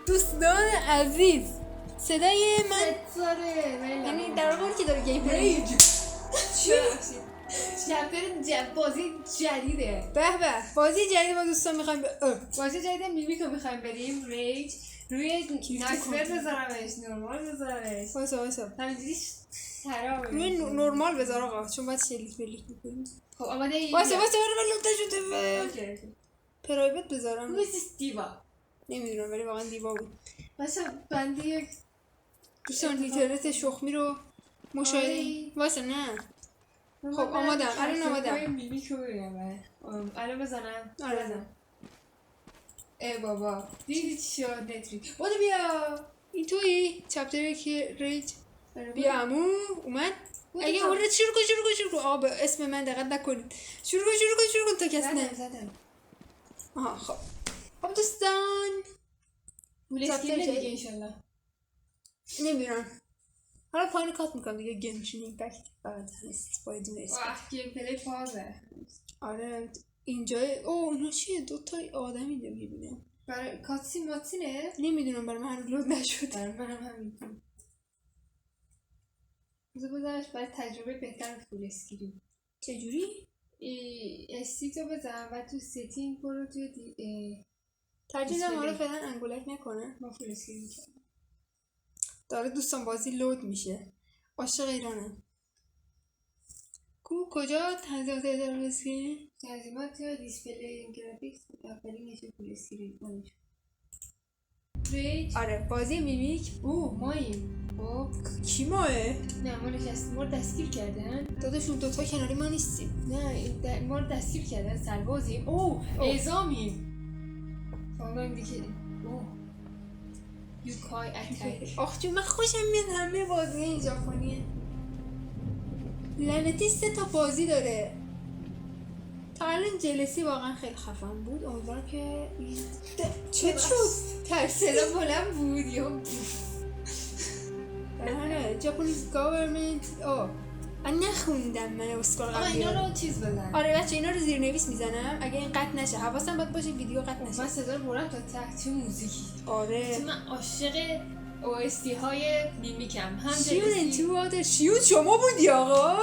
دوستان عزیز صدای من یعنی در حالی که داره گیم پلی چپتر بازی جدیده. به بازی جدید ما دوستان میخوایم بازی جدید میمی که میخوایم بریم ریج روی نایسفر بذارمش نورمال بذارمش وایسا همینجوری خرابه روی نورمال بذار آقا چون باید شلیک میکنیم. خب آماده ای؟ وایسا برای لوته شده اوکی پرایوت بذارم رویسیس دیوا نمیدونم ولی واقعا دیوا بود. بچه بنده یک دوستان اینترنت شخمی رو مشاهده وایسا نه خب آمادم الان آمادم میمی که بگم الان بزنم آره بزنم ای بابا دیدی چی شد نتری بودو بیا این تویی چپتر که ریج بیا عمو اومد اگه اون رو شروع کن آقا به اسم من دقت نکنید شروع کن تا کسی نه زدم آها خب دوستان بوله اسکیل نمیگه ایشالله نمیرم حالا پایین کات میکنم دیگه گیمشون ایمپکت فقط نیست باید اون اسم گیم پلی پازه آره اینجا اونا چیه دوتا آدم اینجا میبینم برای کاتسی ماتسینه نمیدونم برای من هنوز لود نشد برای منم همین بذارش باید تجربه بهتر فول اسکرین چجوری؟ استی تو بزن و تو سیتینگ برو توی ترجیح دارم حالا فعلا انگولک نکنه ما فول اسکرین کردم داره دوستان بازی لود میشه عاشق ایرانم کجا تنظیمات دارم اسکرین؟ تنظیمات یا دیسپلی گرافیکس اولین نشه فول اسکرین آنش ریج آره بازی میمیک ماییم خب کی ماه؟ نه ما نشستیم ما رو دستگیر کردن داداشون دوتا کناری ما نیستیم نه ما رو دستگیر کردن سربازیم اعزامیم فهمم دیگه یوکای اتک آخ جون من خوشم میاد همه بازی این ژاپنیه لعنتی 3 تا بازی داره تا الان جلسی واقعا خیلی خفن بود امیدوارم که چه شد صدا بلند بود یا آره جاپانیز گاورمنت من نخوندم من اسکار قبلی اینا رو چیز بزن آره بچه اینا رو زیر نویس میزنم اگه این قطع نشه حواسم باید باشه ویدیو قطع نشه من صدا رو برم تا ته چه موزیکی آره من عاشق OST های میمیکم هم شیون تو آدر شیون شما بودی آقا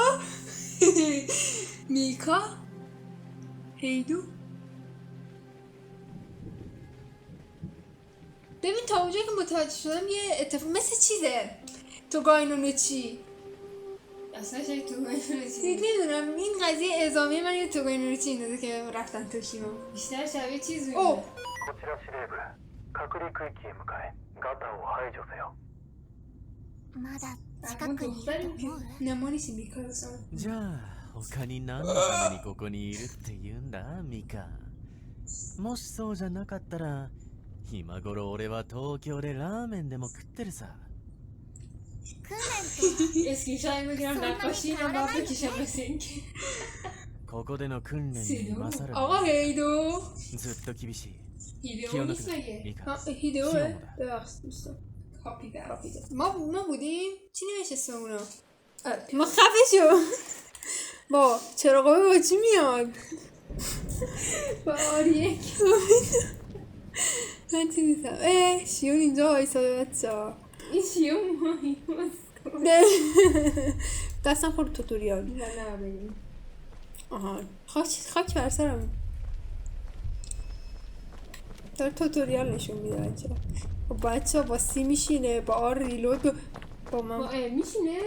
میکا هیدو ببین تا اونجایی که متوجه شدم یه اتفاق مثل چیزه تو گاینونوچی اصلا شاید تو نمیدونم این قضیه اعزامی من یه تو گاینونوچی ایندازه که رفتن توشیما بیشتر شبیه چیز بود こちら司令部隔離区域へ向かえガタを排除せよまだ近くにいると思う？ نه ما نیستیم میکا رسان じゃあ他に何のためにここにいるって言うんだミカもしそうじゃなかったら今頃俺は東京でラーメンでも食ってるさ 訓練と اسکی شاید میگیرم نقاشی اینا باید بکشم مثل این که ここでの訓練に勝る آقا هیدو ずっと厳しい هیدئو 気を抜 نیست くな مگه ミカ هیدوه ببخشید دوستان کاپی در ما بودیم چی نمیشه اسم اونا ما خفه شو با چراغای با چی میاد با آریک من چی نیستم شیون اینجا وایساده بچه ها این شیون ماهی دستم خورد توتوریال نه بگیم آها خاک بر سرم داره توتوریال نشون میده بچه با بچه با سی میشینه با آر ریلود با من میشینه؟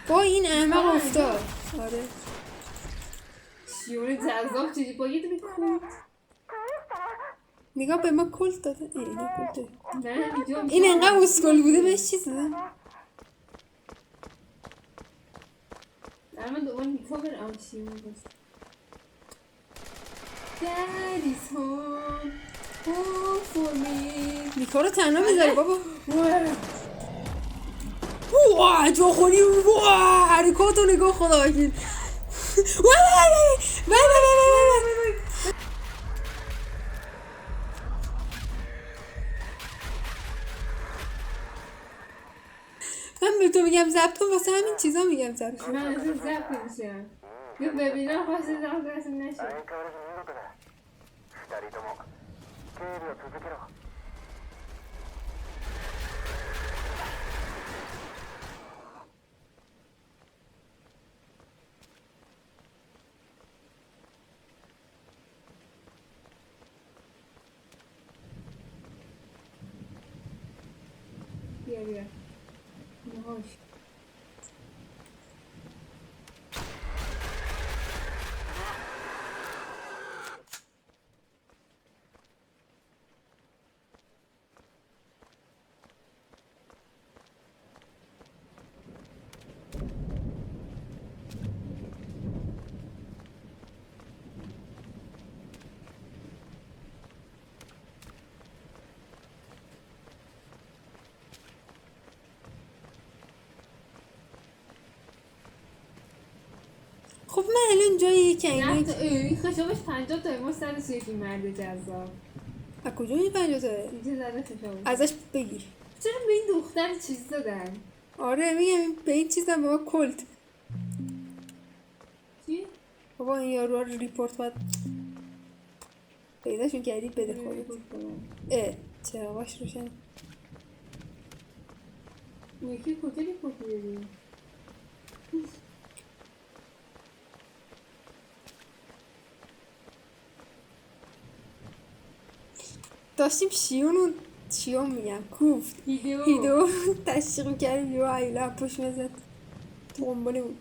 با این احمق افتاد آره شیون جذاب چیزی با یه دونه کلت نگاه به ما کلت داده اینه کلت داده نه اینجا این انقدر اسکل بوده بهش چیز داده من دوباره میکا برم شیون بست Daddy's home home for me میکا رو تنها میذاره بابا واه جا خونی واه حرکاتو نگاه خدا وکیل من به تو میگم ضبط کن واسه همین چیزا میگم ضبط کن من از این زب نمیشم ببینم خواستی دارم درستم نشد 相変わらず見事だ2人とも警備を続けろ بیا بیا نهاش خب من الان جایی که نه اینو تو این خشابش 50 تا ما سر سوی فیلم مرد جذاب از کجا این 50 تاه؟ اینجا زده خشابش ازش بگیر چرا به این دختر چیز دادن؟ آره میگم به این چیز هم به ما کلت چی؟ بابا این یارو رو ریپورت باید پیداشون کردی بده خودت اه چراغاش روشن اون یکی کجا ریپورت دادی؟ داشتیم شیون میگم کوفت هیدو تشویق میکردیم یه عیله پشت مزد تو قنبله بود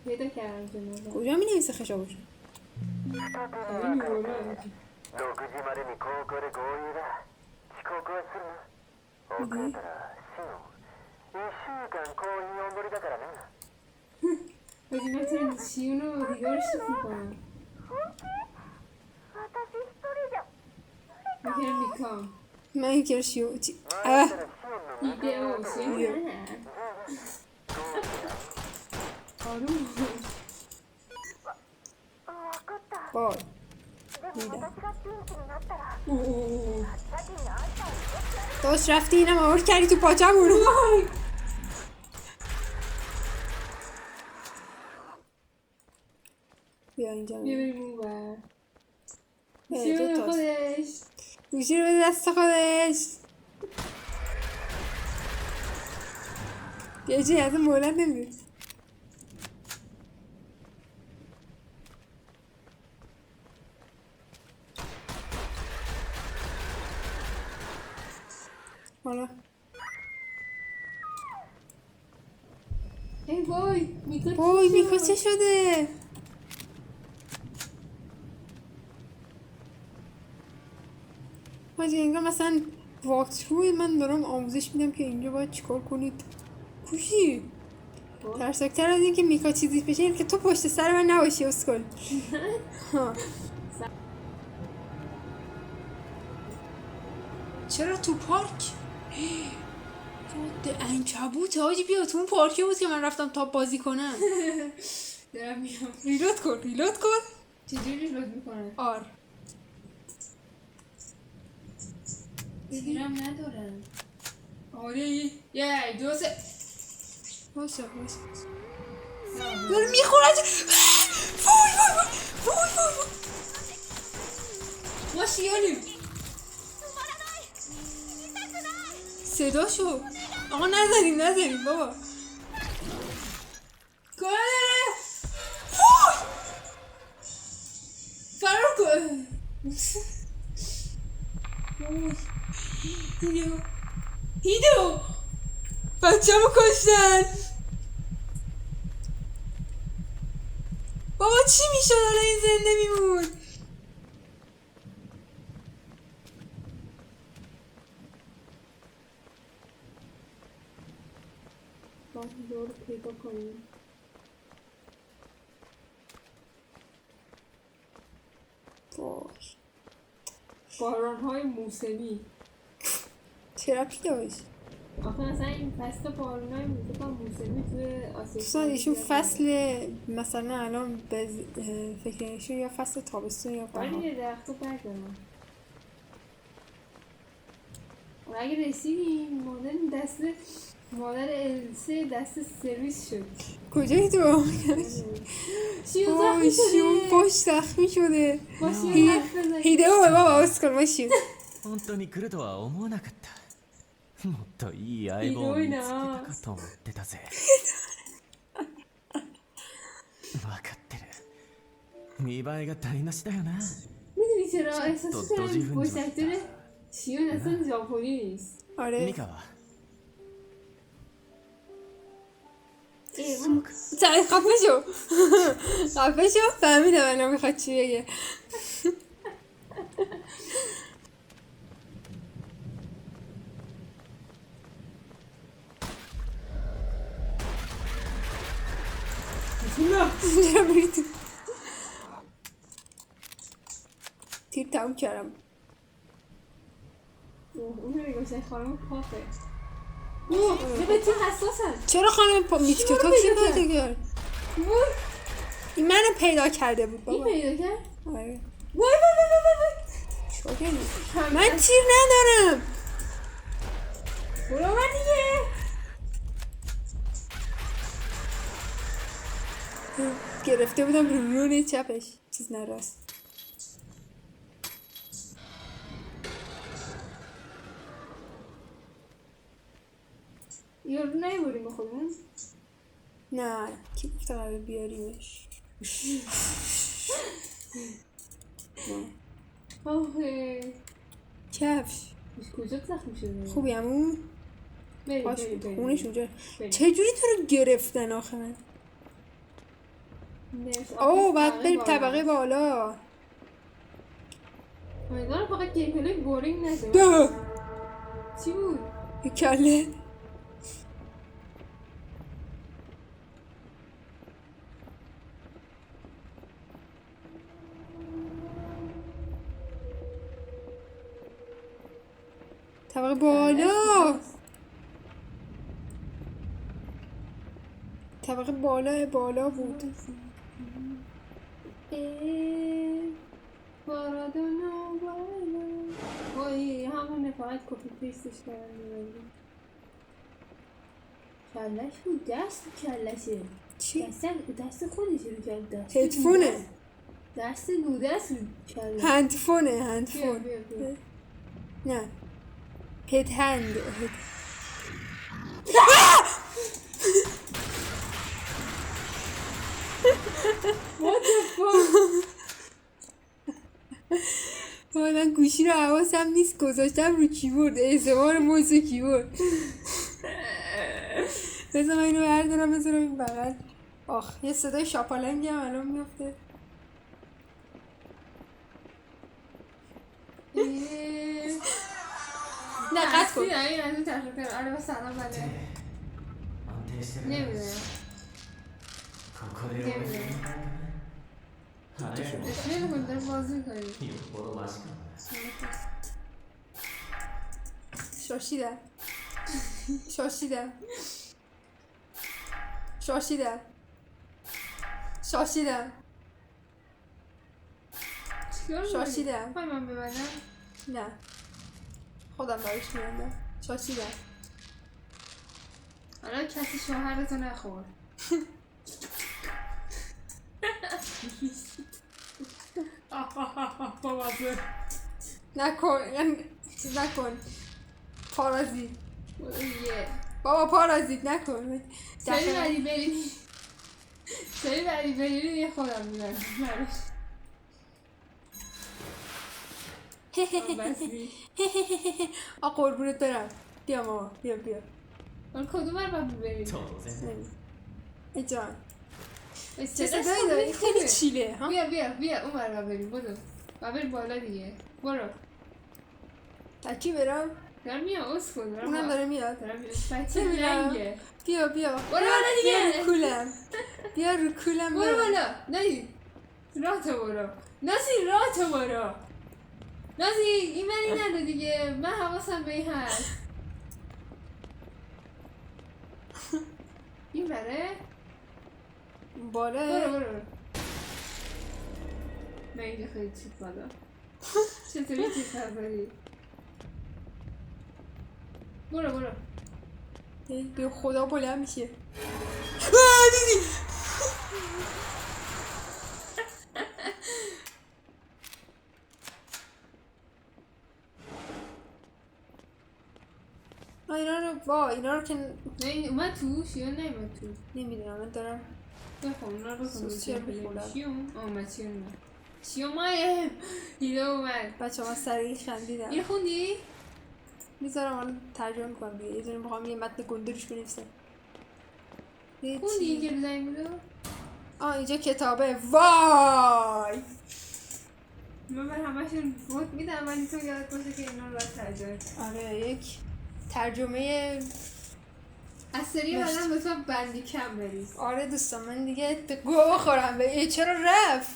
پیدا کردم جنازه کجا می نویسه خشابش 2手に分かれて6時までに航行で合流だ遅刻はするな遅れたら死の1週間婚姻おんぼりだからな حاجی من چرا شیون رو دیگه رو شیف میکنم 私一人じゃ میکنم میکام من این که شیون 前 اه からシオンの دیگه او شیون نه آروم 分かった بای でも私がピンチになったら اوه 先にあんたを殺す داشت رفتی اینم آورد کردی تو پاچمون بیا اینجا بیا بریم اون بر اه، شیون دوتاست. خودش گوشی رو بده دست خودش یه چی از این مولد نمید حالا ای وای میکا وای چی میکا شد؟ چه شده حاجی انگار مثلا واکتروی من دارم آموزش میدم که اینجا باید چیکار کنید کوشی ترسکتر از این که میکا چیزی بشه اینه که تو پشت سر من نباشی اسکل ها. چرا تو پارک؟ عنکبوت حاجی بیا تو اون پارکی بود که من رفتم تاپ بازی کنم دارم میام ریلود کن چجوری ریلود میکنن؟ آر دیگرم ندارم آره یه دو سه واسه داره میخورد وای ما شیانیم صدا شو آقا نزنیم بابا کنه فرار کن هیدو بچه همو کشتن بابا چی میشد حالا این زنده میمون باید دور پیدا کنیم باش بارانهای موسمی چرا پیداش آخه مثلا این فصل بارانهای موسمی توی آسیا دوستان ایشون فصل مثلا الان به فکرشون یا فصل تابستون یا ولی بهار یه درختو بردارم و اگه رسیدیم مادر این دسته مادر السه دست سرویس شد. کجایی تو؟ شیون وای زخمی شده. شیون پاش زخمی شده. با شیون حرف بزن. هیده و بابا اسکل ما شیون. 本当に来るとは思わなかったもっといい相棒を見つけたかと思ってたぜ分かってる見栄えが台無しだよな میدونی چرا تو احساس دوجی کنم فنجی پشت اکتر شیون اصلا ژاپنی نیست. ミ آره カは چای خفه شو خفه شو فهمیدم الان میخواد چی بگه چرا میری تو تیر تموم کردم اون رو نگاشه خانم پاپه. اوه به تو حساسن. چرا خانم میتکو تو چی پیدا پیدا کرد وای این منو پیدا کرده بود این بابا پیدا کرد. آره وای وای وای وای وای. شاگردی. من تیر ندارم برو من دیگه. گرفته بودم رو رون چپش چیز نراست یارو نیبوریم با خودمون. نه کی گفته قراره بیاریمش نه آخه کفش کجا زخم شده؟ خوبی همون بریم باش بریم بریم. خونش اونجا بریم. چجوری تو رو گرفتن آخه من مرسی. اوه آفیس باید بریم طبقه بالا امیدوارم فقط گیم پلی بورینگ نشه. ده چی بود؟ یه کله طبقه بالا طبقه بالا بود بارادونا بالا. وای همونه فقط کپی پیستش کردم. کلش بود دست کلشه. چی؟ دست خودش رو کرد دست. هدفونه دست دودست رو کلش. هندفونه بیا هندفون بیا بیا. نه هد هند What the fuck؟ من گوشی رو حواسم نیست گذاشتم رو کیبورد اعتبار موز کیبورد بذار من اینو بردارم بذارم این بغل آخ یه صدای شاپالنگی هم الان میفته نه قطع کن این از این تشکر. آره با سلام بله. 安定してる نمیدونم ここで俺に早いもん نمیدونم داره بازی کنی. よっぽどマシか شاشیدم شاشیدم شاشیدم شاشیدم چیکار می‌کنی؟ شاشیدم. می‌خوای من ببندم؟ نه خودم براش میاندم شاشیدم حالا کسی شوهرتو نخور. نکن چیز نکن پارازیت یه بابا پارازیت نکن سری بعدی بریم. سری بعدی بریم یه خودم میبرم بسی. آ قربونت برم بیا ماما بیا حالا کدوم بر باید بریم؟ 当然 ای جان چه صداش صدایی داری خوبه. خیلی چیله ها بیا اون بر بریم بدو و بریم بالا دیگه برو. تکی برم دارم میام اوز کن اونم داره میاد دارم میام بچه نمی‌رم. لنگه. بیا برو بالا دیگه. بیا رو کولم بیا رو کولم برو بیا. بالا نازی راه تو برو. نازی راه تو برو. نازی این منی نده دیگه من حواسم به این هست. این بره بالا برو من اینجا خیلی چیز بالا چطوری چیز هزاری برو به خدا بلند میشه. دیدی اینا رو که نه این اومد توش یا نیومد تو؟ نمیدونم. من دارم بخون اونا رو سوسیال می‌خورم. شیوم اومد شیوم مایم دیده اومد. بچه ها سریع خندیدم. این خوندی؟ میذارم الان ترجمه میکنم دیگه. یه دونه میخوام یه متن گنده روش بنویسم. خوندی این که بزنی بودو؟ اینجا کتابه. وای من بر همشون فوت میدم ولی تو یاد باشه که اینا رو باید ترجمه کنی. آره یک ترجمه. از سری نشت. بعدم به تو بندی کم بریز. آره دوستان من دیگه به گوه بخورم. به چرا رفت؟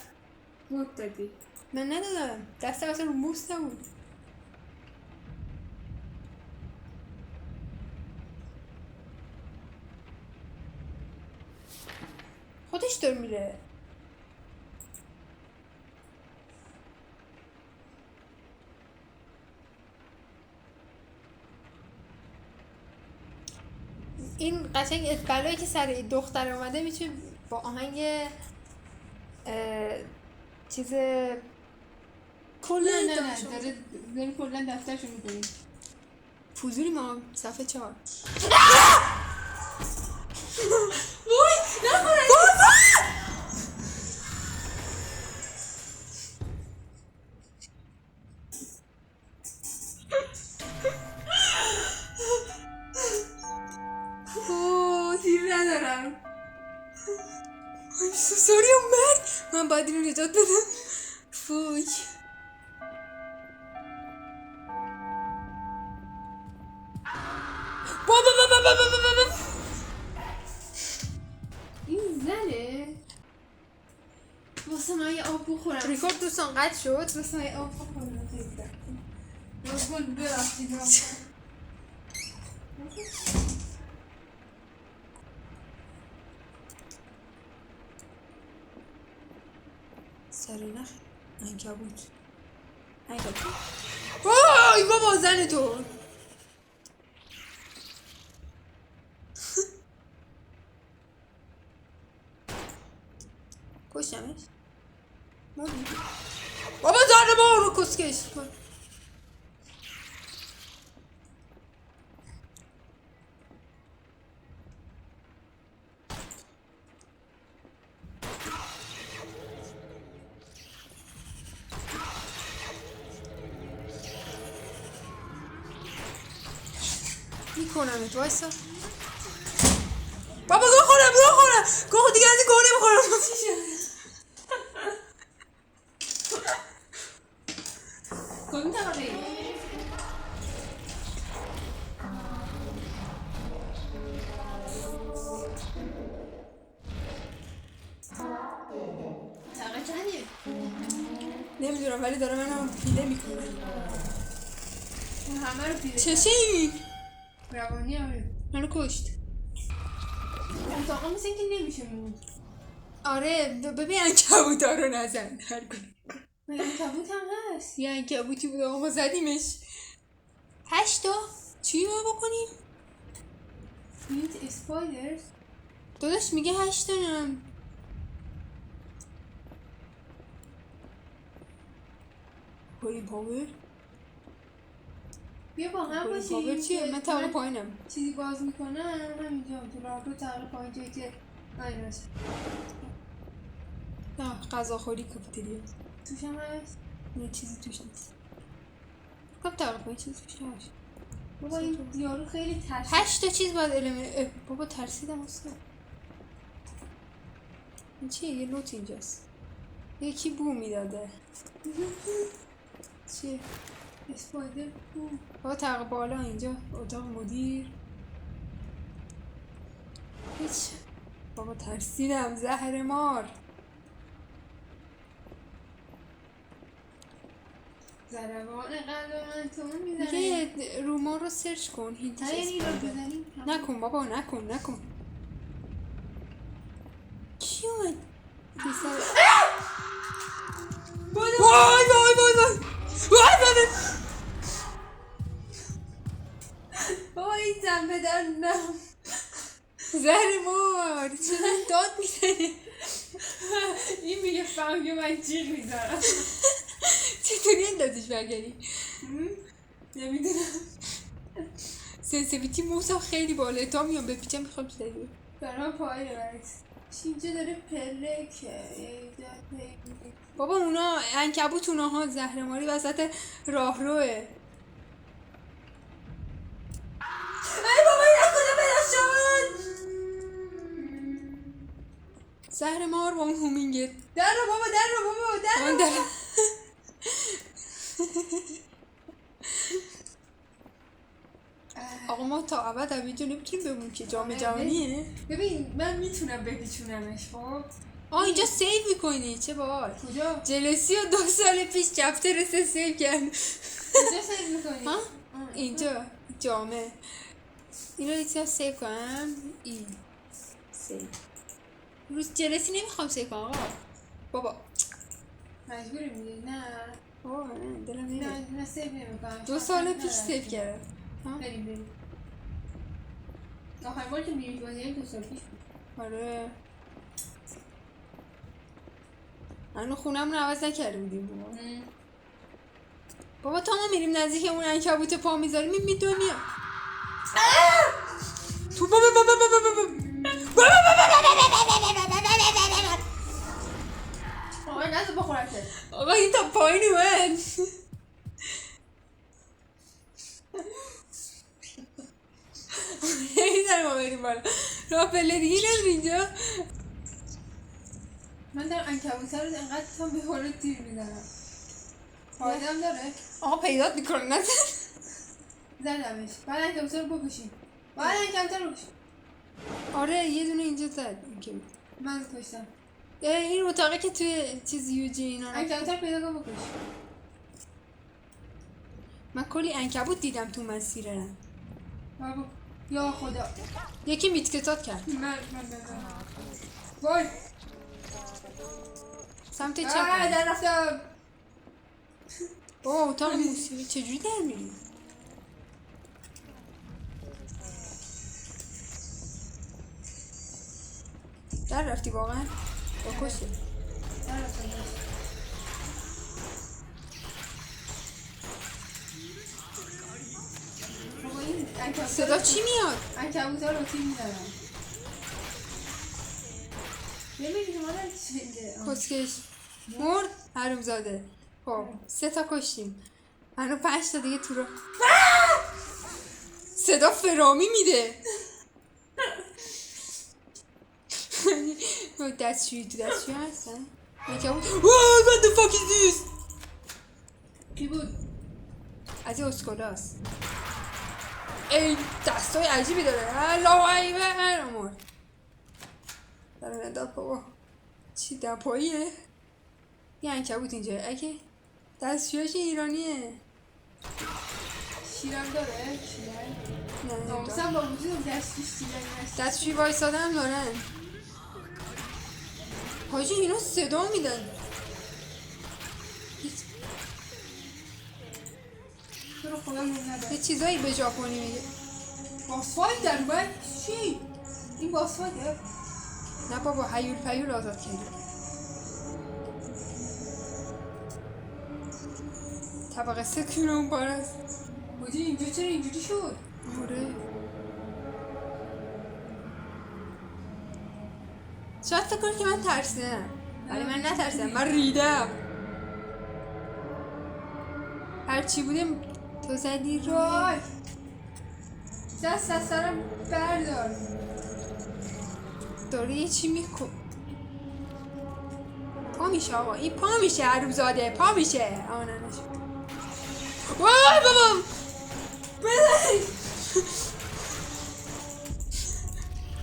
فوت دادی. من ندادم. دستم اصلا رو موس نبود. خودش دور میره. این قشنگ بلایی که سر این دختر اومده میتونه با آهنگ چیز کلا نه داره کلا دفترشو میکنی. فوزوری ما صفحه 4. تیر ندارم. سوری اومد. من باید اینو نجات بدم. فوی بابا این زنه واسه من یه آب بخورم. ریکورد دوستان قطع شد. واسه من یه آب بخورم. خیلی ببخشید. سرنخ عنکبوت. وای بابا زن تو. کشتمش. بابا زن ما رو کسکش. میکنم تو وایسا. بابا گو خورم دیگه از این گو نمیخورم. کدوم طبقه؟ طبقه چندیه؟ نمیدونم ولی داره منو پیله میکنه. همه رو پیده چشه این؟ روانی همه منو کشت. اتاقا مثل اینکه نمیشه مون. آره ببین عنکبوتا رو نزن. هر کنی عنکبوت هم هست. یه عنکبوتی بود آقا ما زدیمش. 8 تا چی ما بکنیم؟ میت اسپایدرز داداش میگه 8 تا نم. هوی پاور. بیا با هم هوی باشیم. پاور چیه؟ من طبقه پایینم. چیزی باز میکنم همینجا تو راه رو طبقه پایین جایی که ایناش نه غذاخوری کافتریا توش هم هست. نه چیزی توش نیست. کم طبقه پایین چیزی توش نباشه. بابا این یارو خیلی ترسید. 8 تا چیز باید بابا ترسیدم اصلا. این چیه؟ یه لوت اینجاست. یکی بو میداده. چیه؟ اسپایدر بو. بابا طبقه بالا اینجا اتاق مدیر. هیچ. بابا ترسیدم زهر مار. ضربان قلب من تو میزنه. یه روما رو سرچ کن. هیچ این رو بزنیم. نکن بابا نکن. چی اومد؟ وای بابا این زن بدن نه. زهر مار چرا داد میزنی؟ این میگه فهم که من جیغ میزنم. چطوری اندازش برگردی؟ نمیدونم. سنسیویتی موسم خیلی بالا تا میام بپیچم میخوام سری برام پایینه برکس. اینجا داره پلکه. بابا اونا عنکبوت اونها زهرماری وسط راهروه. ای بابا این از کجا پیدا شد؟ زهرمار با اون هومینگت در رو بابا در رو بابا در رو آن در آقا ما تا ابد اینجا نمیتونیم بمونیم که جام جهانیه. ببین من میتونم بپیچونمش خب. اینجا سیو میکنی چه باحال. کجا؟ جلسی و 2 سال پیش چپتر 3 سیو کردم. کجا سیو میکنی؟ ها؟ اینجا جامعه اینو یکی سیو کنم. این سیو روز جلسی نمیخوام سیو کنم آقا. بابا مجبوری میگی نه. آه نه دلم نمیاد. نه سیو نمیکنم. 2 سال پیش سیو کردم. بریم آخر بار که میرید بازی 2 سال پیش بود. آره هنو خونمون عوض نکرده بودیم بابا تا ما میریم نزدیک اون عنکبوت پا میذاریم میدونیم میام تو بابا آقا نزد بخورته. آقا این تا پایین اومد. نمیدونم ما بریم بالا راه پله دیگه نداره اینجا. من در عنکبوته رو انقدر تا به حال تیر میزنم. فایده هم داره. آقا پیدات میکنه نزد زدمش. بعد عنکبوته رو بکشیم. بعد عنکبوته رو بکشیم. آره یه دونه اینجا زد من کشتم. این اتاقه که توی چیز یوجی اینا عنکبوته رو پیدا کن بکش. من کلی عنکبوت دیدم تو مسیرم. بابا یا خدا. یکی میتکتات کرد من وای سمت چپ. در رفتم. اتاق موسیقی چجوری در میری؟ در رفتی واقعا؟ با کشه در رفتم. بابا این عنکبوته صدا چی میاد؟ عنکبوته رو تیر میزنم. نمیدونی مادر چنده. کسکش مرد حرومزاده. خب 3 تا کشتیم منو 5 تا دیگه تو رو صدا فرامی میده. دستشویی تو دستشویی هستن میگم what the fuck is this؟ کی بود؟ از این اسکولاست. ای دستای عجیبی داره. الله اکبر امور داره نداد بابا چی دپاییه؟ یه عنکبوت اینجا اگه دستشویش ایرانیه. شیرم داره؟ شیرم؟ نه ناموسم با وجود دستشویش شیرم هست. دستشویی وایساده هم دارن. حاجی اینو صدا میدن. تو رو خدا نون نداره. یه چیزایی به ژاپنی میگه. باسفایت در باید چی؟ این باسفایته؟ نه بابا هیول پیول آزاد کردی. طبقه 3 کیلو اون بار است. بودی اینجا چرا اینجوری شد؟ آره شاید فکر کنی که من ترسیدم ولی من نترسیدم من ریدم. هرچی بودیم تو زدی رو وای دست از سرم بردار. داره یه چی میکن پا میشه آقا این پا میشه حرومزاده پا میشه. آه نه نشد. وای بابا بزنید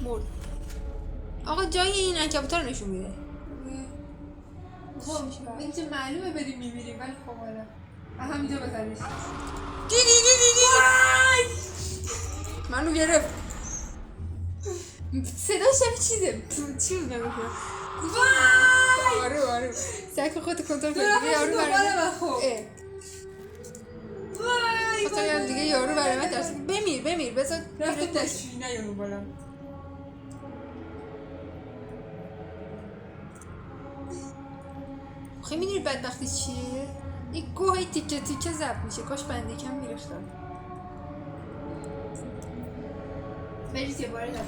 مرد. آقا جای این عنکبوتا رو نشون میده. خب این که معلومه بریم میمیریم ولی خب حالا همینجا بزنیش. دی منو گرفت. صداش هم چیزه چی بود نمیکنم. وای آره سعی خودت کنترل کنی. یارو برای من خب وای خاطر دیگه یارو برای من ترسید. بمیر بذار رفت دستشویی نیارو بالا. آخه میدونی بدبختی چیه؟ این گوهی تیکه تیکه ضبط میشه. کاش بنده کم میرفتم. بریز یه باره دفعه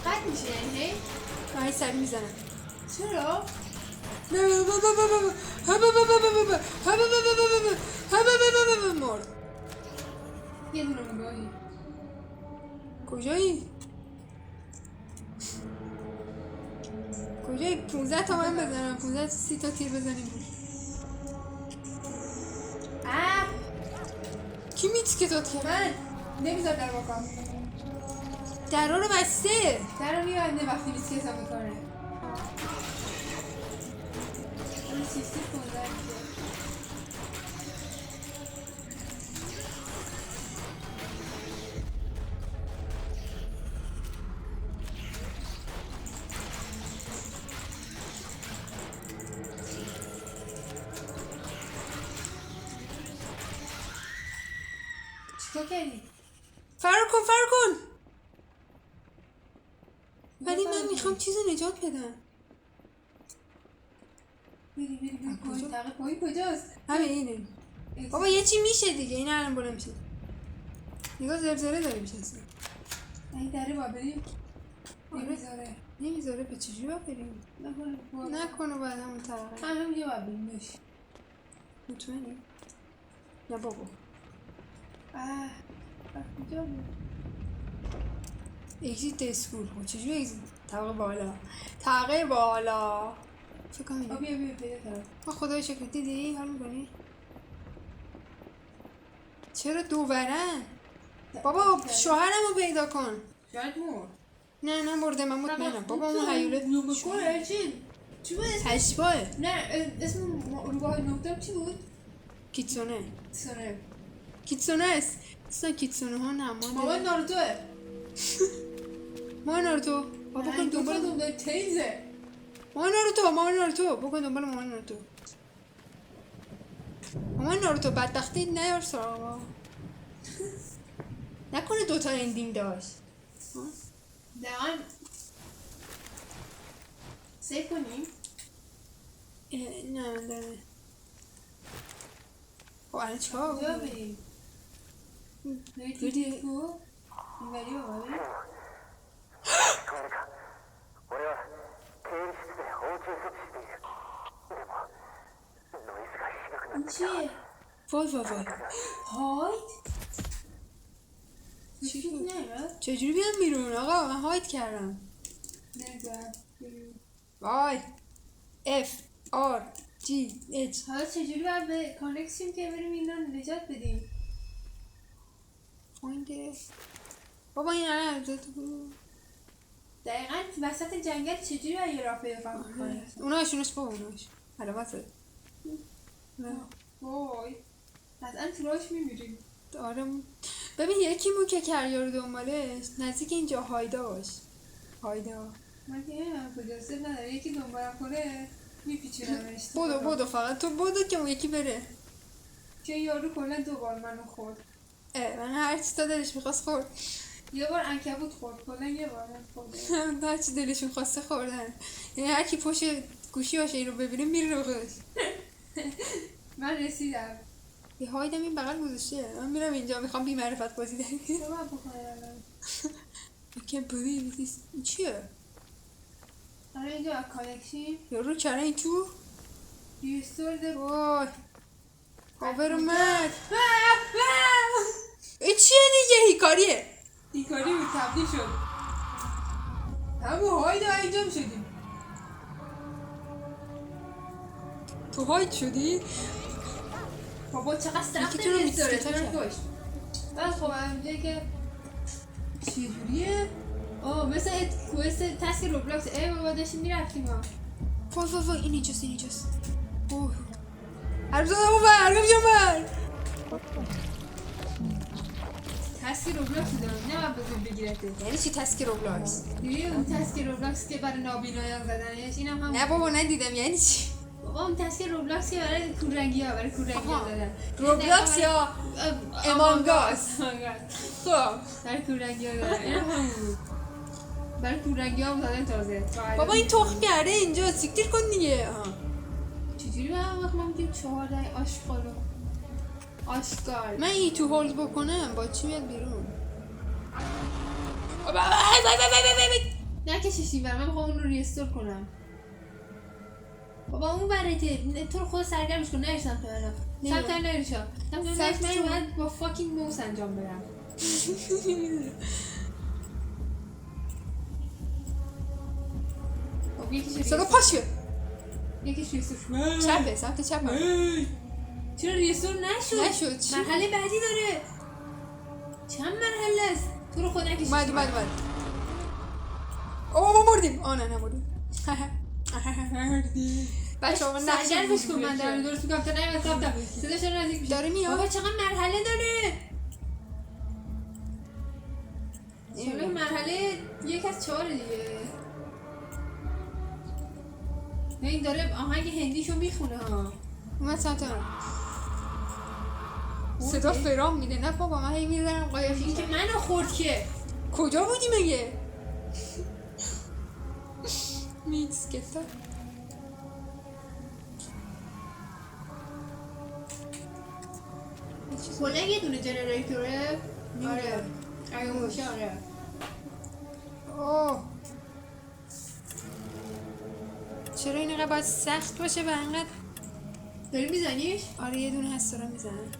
قد میشه یعنی هی؟ من سری میزنم. چرا؟ مرد. یه دونه مونگاهی کجایی؟ کجایی؟ 15 تا من بزنم. 15 تا 30 تا تیر بزنیم. کی میتیکه داد کرد؟ من نمیذار در واقعا درها رو بسته. در رو میبنده وقتی بیسکی حساب میکنه اون سیستی 15 میشه چیکار کردی؟ فرار کن ولی من میخوام چیز نجات بدم. بری پایین کجاست؟ همه اینه. بابا یه چی میشه دیگه. این الان بلند میشه. نگاه زرزره داره میشه اصلا. این دره با بریم نمیذاره. به چجوری با بریم؟ نکنه باید همون طبقه. همینجا با بریم باشه مطمئنی؟ نه بابا. کجا بود؟ اگزیت اسکول. چجوری اگزیت؟ طبقه بالا چه کنی؟ بیا پیدا کردم خدای شکر. دیدی؟ حال میکنی؟ چرا دوورن؟ بابا شوهرمو پیدا کن. شاید مرد نه برده. من مطمئنم. بابا اون هیوله نوبکوره چی بود اسم؟ هشباه. نه اسم روباه نوبتم چی بود؟ کیتسونه ساره کیتسونه است. اصلا کیتسونه ها نماده. مامان ناروتوه ما ناروتو. بابا کن دنبال تیزه ما ناروتو. بکن دنبال مامان ناروتو. مامان ناروتو بدبختی نیار سراغا. نکنه دوتا اندینگ داشت. دقیقا سیف کنیم؟ نه داره. خب الان چهار کجا بریم؟ بری. این بری بابا بریم؟ 聞こえるか俺は経理室で応急措置しているでもノイズがひどくなってきた چیه؟ وای هایت؟ چی نمیاد؟ چجوری بیام بیرون آقا؟ من هایت کردم. نمیدونم وای F R G H. حالا چجوری باید به کانکسیم که بریم اینا نجات بدیم؟ پوینت. بابا این الان دقیقا وسط جنگل چجوری باید یه راه پیدا کنیم؟ اوناشونش با اوناش علامت وای قطعا توراش میمیریم آره. ببین یکی مو که کریا رو دنبالش نزدیک اینجا هایدا باش. هایدا من که نمیدونم کجاست نداره یکی دنبالم کنه میپیچونمش بودو فقط تو بودو که اون یکی بره. چه یارو کلا 2 بار منو خورد من هر چی تا دلش میخواست خورد. یه بار عنکبوت خورد کلا یه بار من خورده هر چی دلشون خواسته خوردن. یعنی هر کی پشت گوشی باشه این رو ببینه میره رو خودش. من رسیدم یه هایدم این بغل گذاشته. من میرم اینجا میخوام بی معرفت بازی داریم. چه باید بکنه الان؟ I can't believe this. این چیه؟ الان اینجا کانکشیم یارو چرا این تو؟ ریستورد وای پاور اومد. این چیه دیگه؟ هیکاریه. هیکاری بود تبدیل شد همون هایده انجام شدیم تو هایت شدی؟ بابا چقدر سخته یکی تو رو ریستورد میسکتا من کرد. کشت بعد خب اینجا که چجوریه؟ مثل تسک روبلاکس بابا داشتیم میرفتیم ها وای این اینجاست. اوه هرم زدم اون بر هرم جان تسک روبلاکس دارم نه باید بزرگ بگیرده یعنی چی تسک روبلاکس؟ دیدی اون تسک روبلاکس که برای نابینایان زدنش اینم هم نه بابا ندیدم. یعنی چی؟ بابا اون تسک روبلاکس که برای کوررنگی ها زدن روبلاکس یا امانگاس؟ خب برای کوررنگی ها زدن اینم هم بود برای کورنگی هم زدن تازه. بابا این تخم کرده اینجا سیکتیر کن دیگه. چجوری من بگیم 14 آشغالو آشغال. من این تو هولد بکنم با چی میاد بیرون؟ نکشش این برم، من میخوام اون رو ریستور کنم. بابا اون برته تو رو خود سرگرمش کن. نری سمت برم سمت هم نری شا سمت من باید با فاکینگ موس انجام برم. خب یکیش صدا پاشه. یکیش ریستور چپه سمت چپ. چرا ریستور نشد؟ چی؟ مرحله بعدی داره. چند مرحله است؟ تو رو خود نکشش. اومد. اوه ما مردیم. نه نمردیم. بچه ها من نقشه سرگرمش کن. من دارم درست میکنم تا نمیاد سمتم. صداش رو نزدیک میشه. داره میاد. بابا چقدر مرحله داره. چرا مرحله 1 از 4 دیگه. نه این داره آهنگ هندیشو میخونه ها. اومد سمت من. صدا فرام میده. نه بابا من هی میزنم قایقی این که منو خورد که. کجا بودی مگه؟ میکس کتا کلا یه دونه جنریتوره. آره اگه باشه آره. اوه چرا این اینقدر باید سخت باشه و اینقدر؟ داری میزنیش؟ آره یه دونه هست دارم میزنم.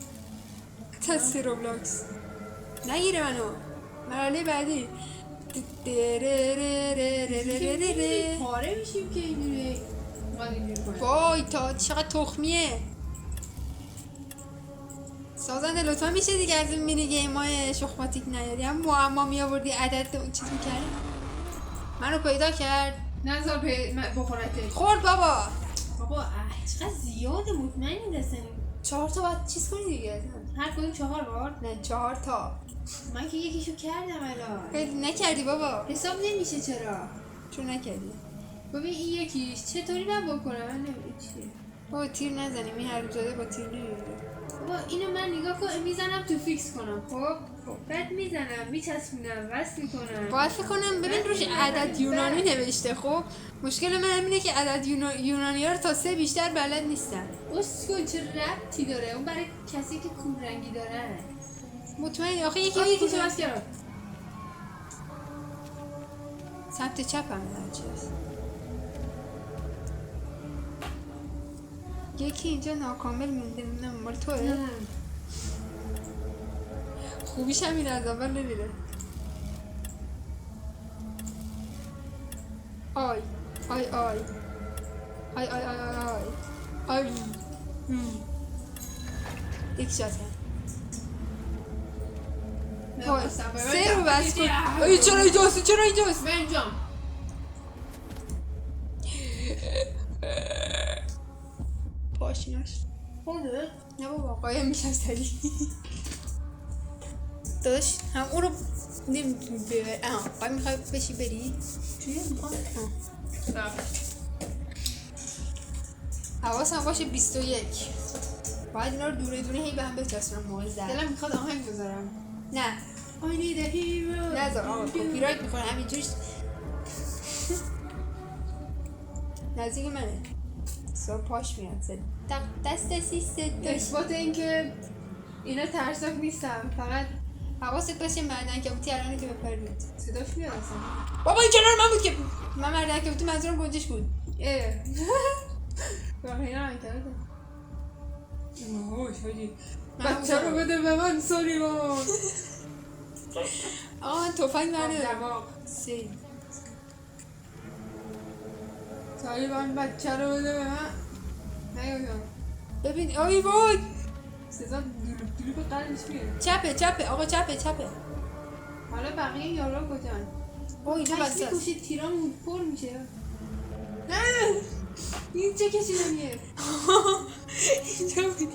تست روبلاکس نگیره منو. مرحله بعدی پاره میشیم که اینجوری وای تا چقدر تخمیه. سازنده لطفا میشه دیگه از این مینی گیم های شخماتیک نیاری. هم معما میآوردی عدد اون چیز میکردی. منو پیدا کرد. نظر بخورتش. خورد بابا. بابا چقدر زیاده. مطمئنی دستنیم 4 تا باید چیز کنی دیگه. هر کدوم 4 بار؟ نه 4 تا. من که یکیشو کردم الان. خیلی نکردی بابا. حساب نمیشه چرا؟ چون نکردی. ببین این یکیش چطوری من بکنم؟ من نمیدونم چیه. بابا تیر نزنیم. این هر زاده با تیر نمیره. بابا اینو من نگاه کن میزنم تو فیکس کنم. خب بعد میزنم میچسبونم وصل میکنم. باید فکر کنم ببین روش عدد یونانی نوشته. خب مشکل من اینه که عدد یونانی ها رو تا 3 بیشتر بلد نیستن. اسکول چه ربطی داره؟ اون برای کسی که کور رنگی دارن. مطمئنی؟ آخه یکی چه بس کردم سمت چپ هم هرچیز. یکی اینجا ناکامل مونده. نمیدونم مال توه. خوبیش هم این از اول نمیره. آی آی آی آی آی آی آی آی یک شات هم. آی 3 رو بس کن. ای چرا اینجاست؟ چرا اینجاست؟ من اینجام. پاشیناش خودت؟ نه بابا قایم میشم سری. داداش هم اون رو نمیتونی ببری. باید میخوای بشی بری؟ چیه میخواد؟ حواس هم باشه 21. باید اینا رو دوره دونه هی به هم بچسبونم موقع زد. دلم میخواد آهنگ بذارم. نه I need a hero. نذار آقا کپی رایت میکنه همینجوریش. نزدیک منه. سر پاش میاد زد دست سیسته داشت. اثبات این که اینا ترسناک نیستم. فقط حواست باشه مردن که بودی الان که بپرید. صداش میاد اصلا. بابا این کنار من بود که من مردن که بودی منظورم گنجش بود. واقعی نه کرده. اوه شدی. من بچه رو بده به من سالیوان. آه توفنگ برده دماغ. سی سالیوان بچه رو بده به من. نیایم. ببین آی وای صدا دلوب دلوب قلبش میاد. چپه آقا چپه حالا بقیه یارا کجان؟ اوه اینجا کش بسته است. میکشید تیرامون پر میشه. نه این چه کشیدنیه؟ اینجا بودی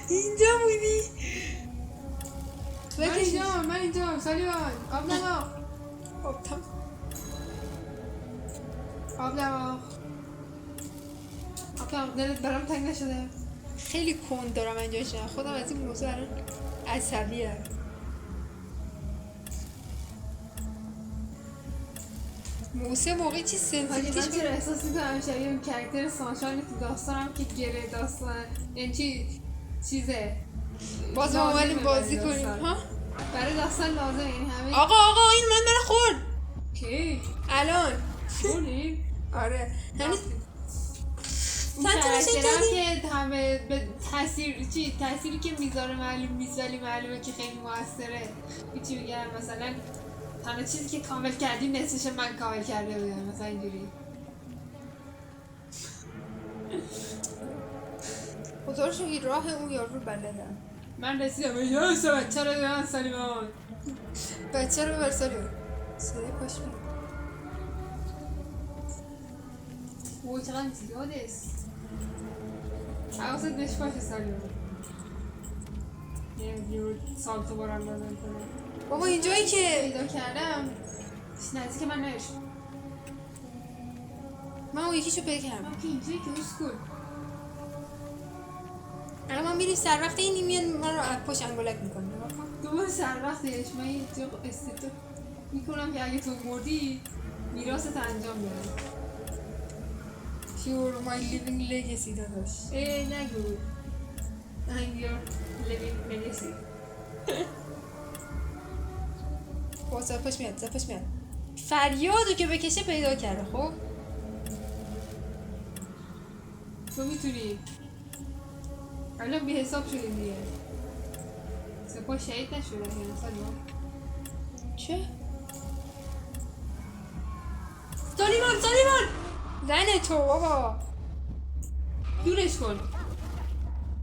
اینجا بودی من اینجا سالیوان آب نماغ آب نماغ دلت برام تنگ نشده؟ خیلی کند دارم انجاشم. خودم از این موضوع الان عصبیم. موسه موقعی چی حاجی سنسیتیش من چرا احساس میکنم شبیه اون کرکتر سانشانی تو داستانم که گره داستان این چیزه باز ما لازمه اومدیم بازی برای کنیم داستان. ها برای داستان لازم یعنی همه آقا این من خورد کی الان بونی آره یعنی اون سنترش کرکترم اینطوری که همه به تأثیری که میذاره معلوم نیست ولی معلومه که خیلی موثره چی میگم مثلا تنها چیزی که کامل کردی نصفش من کامل کرده بودم مثلا اینجوری خدا رو شکر راه اون یارو رو بلدم من رسیدم یا بچه رو دارن سلیمان بچه رو ببر سالیو صدای پاش میاد وای چقدر زیاد است حواست بهش باشه سلیمان یه سالتو بارم دادن کنه بابا اینجایی که پیدا کردم نزدیک من نشد من اون یکیشو پیدا کردم من که اینجایی که اسکول الان ما میریم سر وقت این میاد ما رو از پشت انگولک میکنه دوباره سر وقتش من یه استیتو میکنم که اگه تو مردی میراست انجام بده Pure my living legacy داداش نگو I'm your living legacy با زپش میاد فریادو که بکشه پیدا کرده خب تو میتونی الان بی حساب شدی دیگه سپاه شهید نشده یعنی سالیمان چه؟ سالیمان زن تو بابا دورش کن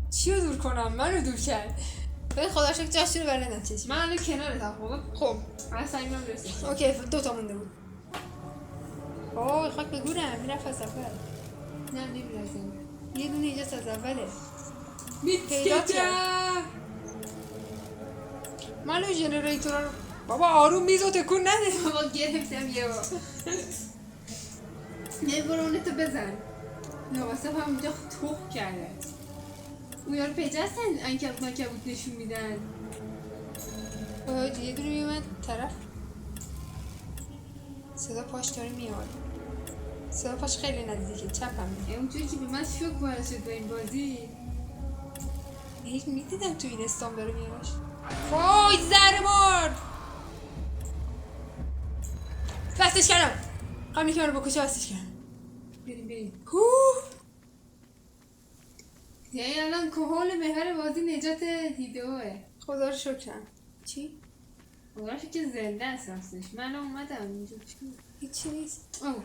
چی رو دور کنم؟ منو دور کرد به خدا شکر جاشو رو بلدم چشم من الان کنارتم خب خب من سلیمان رسید اوکی 2 مونده بود خاک به گورم میرفت از اول نه نمیرسیم یه دونه اینجاست از اوله میتکتم منو جنریتور رو بابا آروم میزو تکون نده بابا گرفتم یه بار یه بار اونتو بزن نواسف هم اونجا توخ کرده اون یارو پیجه هستن انکبوت نشون میدن یه دونه میومد طرف صدا پاش داره میاد صدا پاش خیلی نزدیکه چپم اونجوری که به من شوک وارد شد با این بازی هیچ میدیدم تو این استان داره میاراش وای زرمار بستش کردم قبلی که من رو بکشه بستش کردم بریم یعنی الان کهول محور بازی نجات هیدئوه خدا رو شکرم چی؟ خداش که زنده است راستش من اومدم اینجا هیچی نیست اوه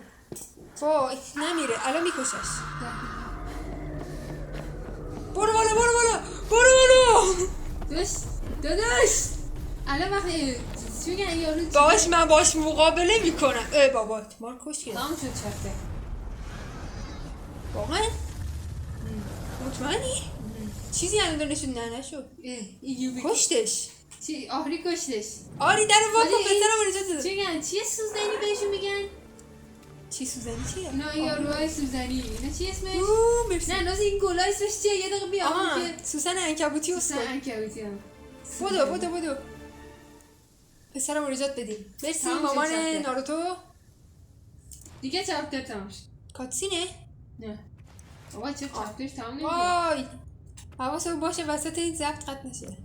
وای نمیره الان میکشش برو بالا داداش الان وقتی چی میگن یارو باش من باش مقابله میکنم بابا مار کش کرد تمام شد چرته واقعا؟ مطمئنی؟ چیزی الان داره نشون نشد کشتش چی آهری کشتش آری در واقع ولی این- پسرم رو نجات داده چی میگن چیه سوزنی بهشون میگن چی سوزنی چیه؟ نه یاروهای سوزنی اینا چی اسمش مرسی نه نازی این گلای اسمش چیه یه دقیقه بیا آها که سوسن عنکبوتی سوزن اسکل عنکبوتی هم بدو پسرم رو نجات بدیم مرسی تمام شد مامان چپتر. ناروتو دیگه چپتر تمام شد کاتسینه نه بابا چه چپترش تمام نمیشه وای حواسمون باشه وسط این ضبط قطع نشه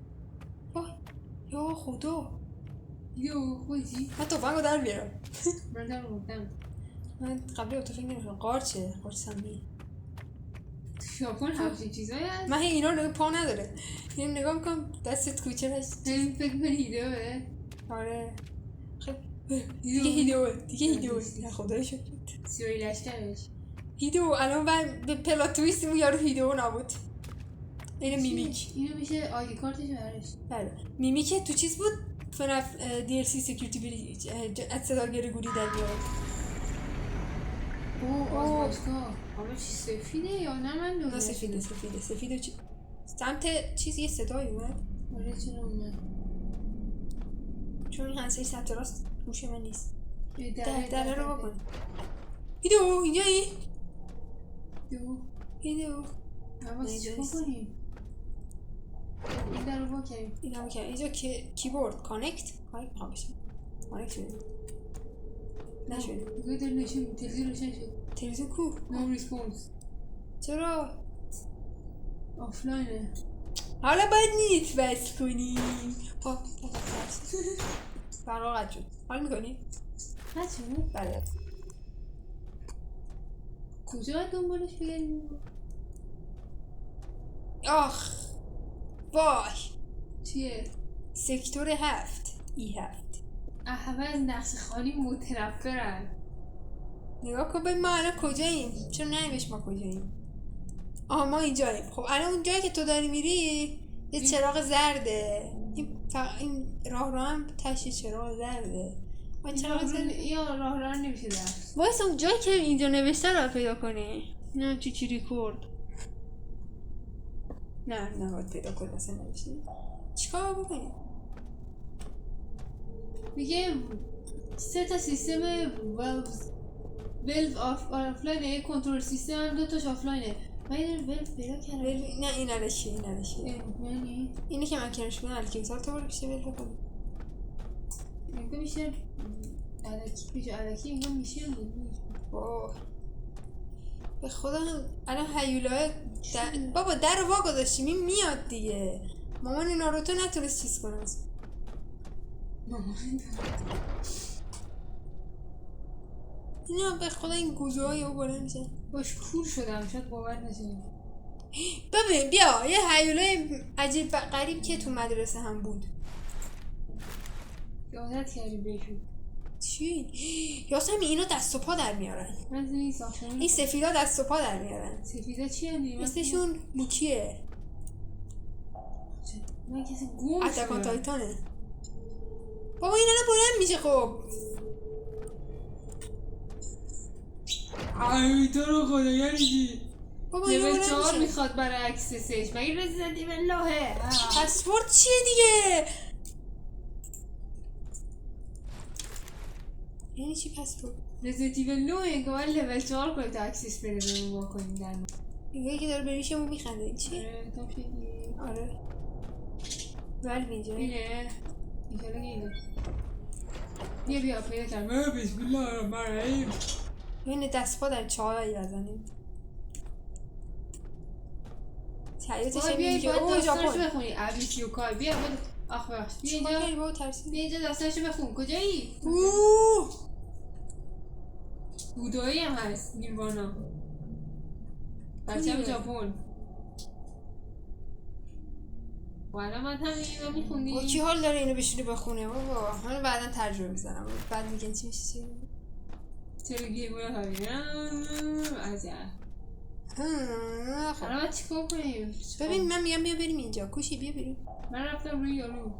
وای یا خدا یو خوزی من توفنگو در بیارم من در بودم من قبلی تفنگ نمیشم قارچه قارچ سمی ژاپن همچین چیزایی هست من اینا رو پا نداره اینم نگاه میکنم دستت کوچه هست همین فکر کنی هیدئوه آره خیلی دیگه هیدئوه نه خدای شکر سیوری لشکرش هیدئو الان به پلات تویستمون یارو هیدئو نبود این میمیک اینو میشه آیدی کارتش برش بله میمیک تو چیز بود فنف دی ال سی سکیوریتی بری صداگری گوری در بیاد آزمایشگاه آقا چی سفیده یا نه من نه سفیده چی سمت چیز یه صدایی اومد آره چرا اومد چون این هنسه سمت راست گوش من نیست دره رو بکن هیدئو اینجایی هیدئو اما چی کنیم این در رو باکنیم این همه که اینجا کیبورد کانکت میخوام بشم کانکت شده نشده بگو داره نشون تلویزیون روشن شد. تلویزیون کو؟ نو ریسپونس. چرا؟ آفلاینه. حالا باید نیت بس کنیم برقا قد شد حال میکنی؟ هچه؟ بله کجا باید دنبالش بگردیم؟ آخ وای چیه؟ سکتور 7 E7 همه از نقش خانی متنفرن. نگاه کن ببین ما الان کجاییم چرا نمیش ما کجاییم آها ما اینجاییم خب الان اون جایی که تو داری میری یه چراغ زرده این راه رو هم تشت چراغ زرده ما چراغ زرده یا راه راه نمیشه درست. وایسا اون جایی که اینجا نوشته رو پیدا کنی نه چی ریکورد نه باید پیدا کنی اصلا نوشته چیکار بکنی میگه 3 تا سیستم ولو آفلاینه، کنترل سیستم هم 2 تاش آفلاینه. من یه ولو پیدا کردم. نه این علشیه یعنی اینی که من کنارش بودم الکی مثال تو برو پیشه ولو کنی اینگاه میشه علکی پیش علکی اینگاه میشه به خدا الان هیولای بابا در رو وا گذاشتیم این میاد دیگه مامان ناروتو نتونست چیز کنه اینا به خدا این گوزوهای او بلند میشه باش کور شدم شاید باور نشه. ببین بیا یه هیولای عجیب غریب که تو مدرسه هم بود یادت کردی بهشون چی؟ یاسمی اینا دست و پا در میارن من زمین ساختم این سفیدا دست و پا در میارن سفیده چی هنی؟ اسمشون لوکیه من کسی گوم اتکان تایتانه بابا این الان بلند میشه خب ای تو رو خدا یعنی چی؟ بابا این لیول بلند 4 میشه میخواد برای اکسسش مگه رزیدنت ایول لوه پسورد چیه دیگه یعنی چی پسورد رزیدنت ایول لوه که باید لیول 4 کنید تا اکسس بره به ما کنیم در ما دیگه که داره بریشمون میخنده این چیه؟ تا شدی آره ولو اینجا اینه اینجا اینه بیا پیدا کردم بسم الله الرحمن الرحیم این دست پا در چاهایی بزنیم حیاتش هم بیا اینجا باید اوه داستانشو ژاپن بخونی عبیسی و کای بیا باید آخ بخش بیا چیکار اینجا کردی بابا ترسید بیا اینجا داستانشو بخون کجایی؟ اوه بودایی هم هست نیروانا بچه ژاپن و الان من هم اینو میخونی با کی حال داره اینو بشونی بخونه بابا من بعدا ترجمه میزنم بعد میگن چی میشه چی چرا گیمونه همینم عجب الان من چیکار کنیم؟ ببین من میگم بیا بریم اینجا کوشی بیا بریم من رفتم روی یارو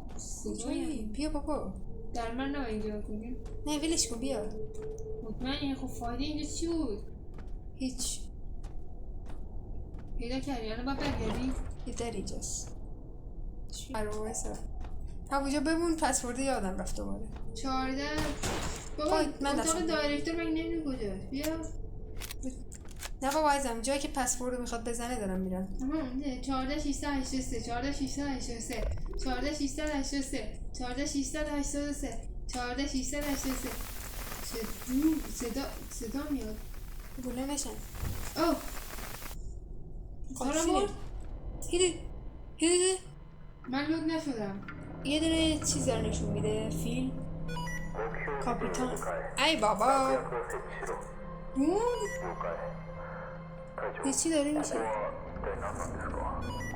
کجایی بیا بابا در من نه اینجا کنیم نه ولش کن بیا مطمئنی خب فایده اینجا چی بود؟ هیچ پیدا کردی الان باید برگردی؟ یه در اینجاست آره وایسا همونجا بمون پسورد یادم رفت دوباره 14 بابا من اتاق دستم دایرکتور مگه نمیدونی کجاست بیا نه بابا عزیزم جایی که پسورد رو میخواد بزنه دارم میرم نه 14 683 14 683 14 683 14 683 14 683 صدا میاد بوله نشن اوه خواهد هیده من لود نشدم یه دونه چیز داره نشون میده فیلم کاپیتان ای بابا بوم یه چی داره میشه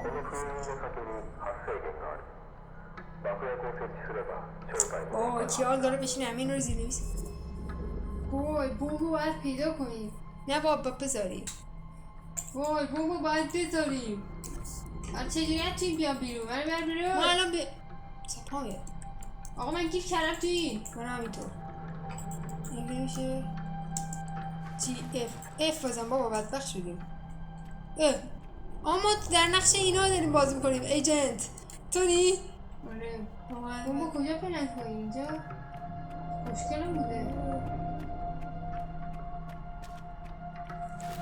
この封印の先に発生源がある爆薬を設置すれば正体も اوه کیال داره بشینه همین رو زیر میشه وای بومو باید پیدا کنیم نه بابا بذاری وای بومو باید بذاریم چجوری هستیم بیام بیرون من بر بیرون ما الان به سپا میاد آقا من گیر کردم تو این من همینطور این میشه جی اف بزن بابا بدبخت شدیم اما در نقش اینا داریم بازی میکنیم ایجنت تونی؟ آره بومو کجا پلنگ کنیم اینجا؟ مشکلم بوده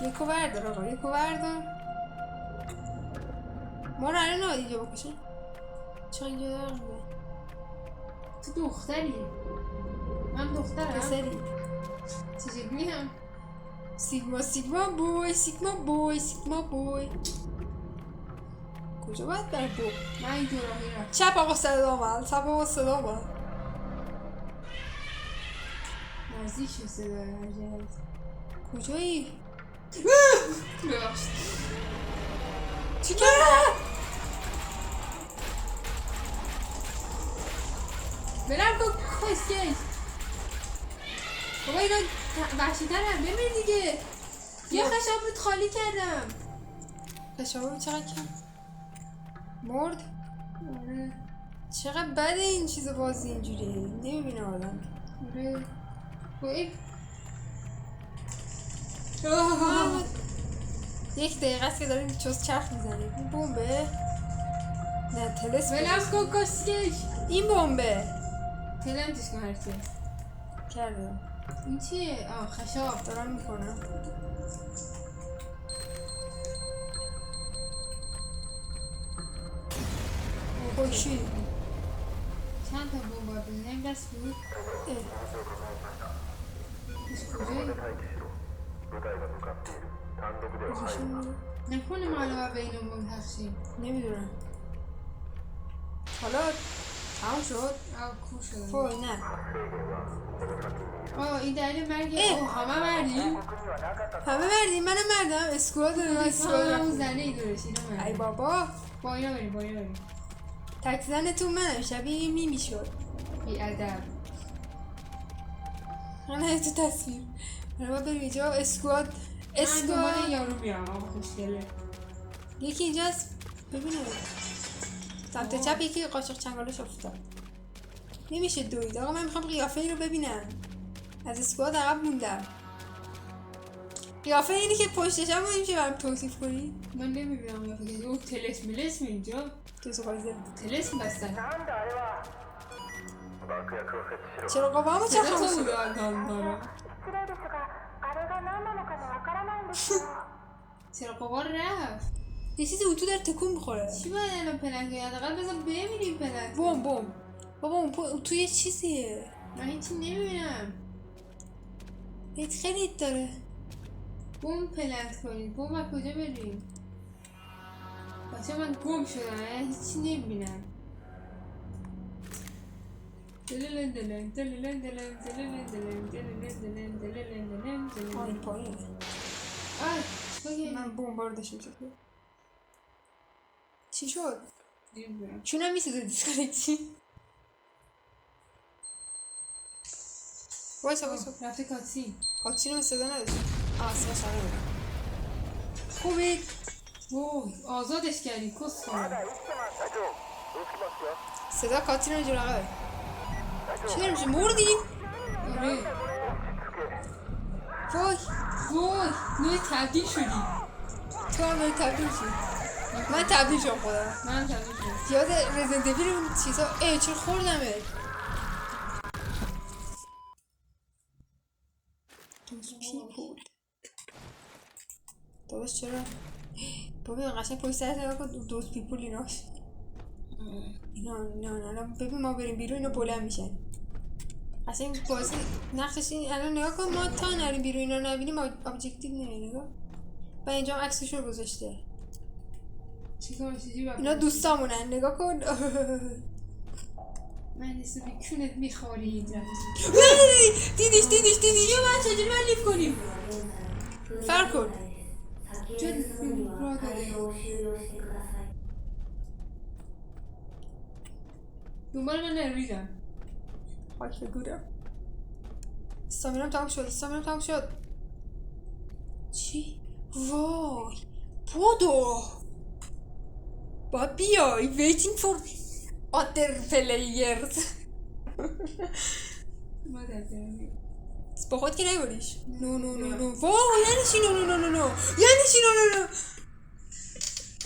یکو بردار آقا یکو بردار ما رو الان نهاد اینجا بکشه چرا اینجا دارم تو دختری من دخترم پسری چجوری هم سیگما سیگما بوی سیگما بوی سیگما بوی. کجا باید بر بو؟ من این دو راهی رفت. چپ آقا صدا آمد. چپ آقا صدا آمد. نزدیک شد صدای هر جهت. کجایی؟ ببخشید. چی کرده؟ برم کن کسکش. بابا اینا وحشی‌تر هم ببین دیگه. یه خشاب رود خالی کردم. خشابه چقدر کم مرد؟ آره. چقدر بده این چیز بازی اینجوری نمیبینه آدم. آره. این یک دقیقه است که داریم چوز چرخ میزنیم. این بمبه؟ نه تلس ولم کن کسکش. این بمبه تلم توش کن هرچی. کردم این چیه؟ خشاب. دارم میکنم. خوشی چند تا بمب باید بزنیم دست بود؟ توش کجایی؟ نکنه ما الان باید به اینو ملحق شیم. نمیدونم حالا تمام شد؟ کور شدم. فوی نه این دلیل مرگ همه مردیم؟ همه مردیم منم مردم اسکواد داریم اسکواد همون زنه ای دورش اینا ای مردیم. بابا با اینا بریم. تک زنتون منم شبیه میمی شد. بی ادب. من تو تصویر حالا بریم اینجا اسکواد من دنبال یارو میام خوشگله. یکی اینجاست ببینم سمت چپ یکی قاشق چنگالش افتاد. نمیشه دوید آقا من میخوام قیافه این رو ببینم. از اسکواد عقب موندم. قیافه اینی که پشتش هم نمیشه برم توصیف کنی. من نمیبینم یا فکر اون تلسم اینجا تو سوالزه تلسم بستن. چرا قابا همو چه صدا تو خموش بود آدم دارم. چرا قبار رفت؟ یه چیزی اون تو داره تکون میخوره. چی باید الان پلنگ کنی؟ حداقل بذار ببینیم پلنگ. بوم بابا اون تو یه چیزیه. من هیچی نمیبینم. ایت خیلی ایت داره. بوم پلنگ کنید. بوم از کجا بریم؟ بچه من گم شدم هیچی نمیبینم. پایینه من بوم باردش میشه. چی شد؟ چونم میسیده دیسکانکتی. وایسا رفته کاتسی. کاتسی رو صدا نداشت. صدا سره بودم. خوبید؟ آزادش کردی کس کنم. صدا کاتسی رو اینجور عقبه. چی داره میشه؟ مردیم؟ آره. وای نوع تبدیل شدی. تو هم نوع تبدیل شد. من تبدیل شدم خودم. من تبدیل شدم. یاد رزیدنت ایویل اون چیزا چرا خوردمه؟ دوز پیپول داداش چرا؟ ببین قشنگ پشت سرت نگاه کن دوز پیپول ایناش. اینا الان ببین ما بریم بیرون اینا بلند میشن. قشنگ بازی نقشش این الان نگاه کن ما تا نریم بیرون اینا نبینیم ابجکتیو نمیاد نگاه. و اینجا عکسش رو گذاشته. اینا دوستامونن نگاه کن. من حسو به کونت میخوری. دیدیش یا من چجوری من لیف کنیم؟ فرق کن. دنبال من نرویدم. خاک بگورم. استامینم تمام شد. چی؟ وای بودو باید بیای waiting for other players. مادر برمی با خود که نبریش. نو وای یعنی چی نو یعنی چی نو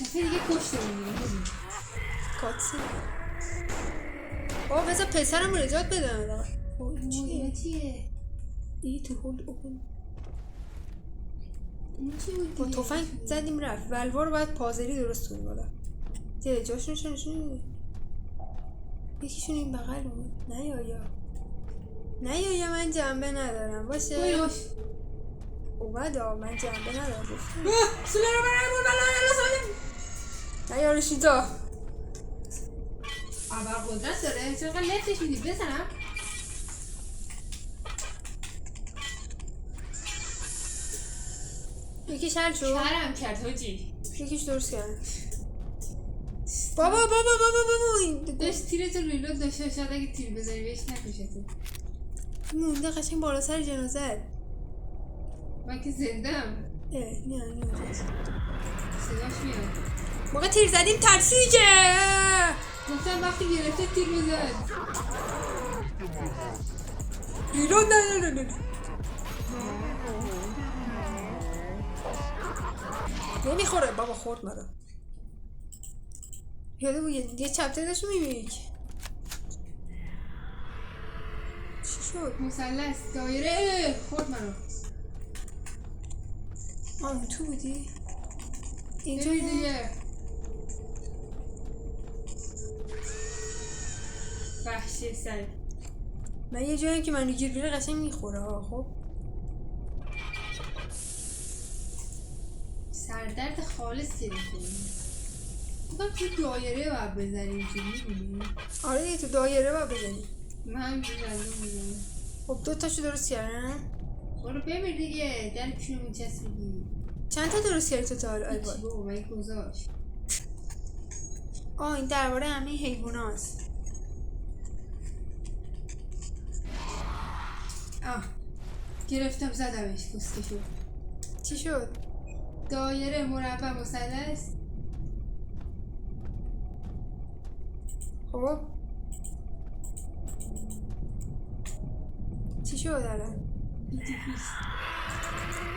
دفعه دیگه کشته بودیم. کاتسی بابا بذار پسرم رو نجات بدم. این چیه؟ ای تو هولد اوپن این چی بود با دیگه؟ توفنگ زدیم رفت. ولوا رو باید پازری درست کنیم بالا. دیگه جاشون نشون یکیشون این بغل بود. نه یا نه یا من جنبه ندارم باشه باش اومده من جنبه ندارم سوله رو برای نه یا رشیدا اول قدرت داره چرا لفتش میدی بزنم یکیش حل شد کرم کرد حاجی یکیش درست کرد بابا این داشت تیرتو ریلود داشته شاید اگه تیر بزنی بهش نکشته مونده قشنگ بالا سر جنازت من که زندم نه صداش میاد موقع تیر زدیم ترسیجه گفتم وقتی گرفته تیر بزن ریلود نه نمیخوره بابا خورد مرا یاده بود یه چپته داشت میبینی چی شد؟ مثلث دایره خورد منو اون تو بودی؟ اینجا ببین دیگه وحشی سر من یه جایی که منو گیر بیره قشنگ میخوره ها خب سردرد خالص گرفتیم بودم تو دایره باید بزنیم اینجوری میبینی آره دیگه تو دایره باید بزنی من همینجوری رندوم میزنم خب دو تاشو درست کردن برو بمیر دیگه در پیشون میچسبیدی چند تا درست کردی تو تا حالا هیچی الباد بابا من گذاشت این درباره همه حیوان هاست گرفتم زدمش کسکشو چی شد؟ دایره مربع مثلث خب چی شد الان؟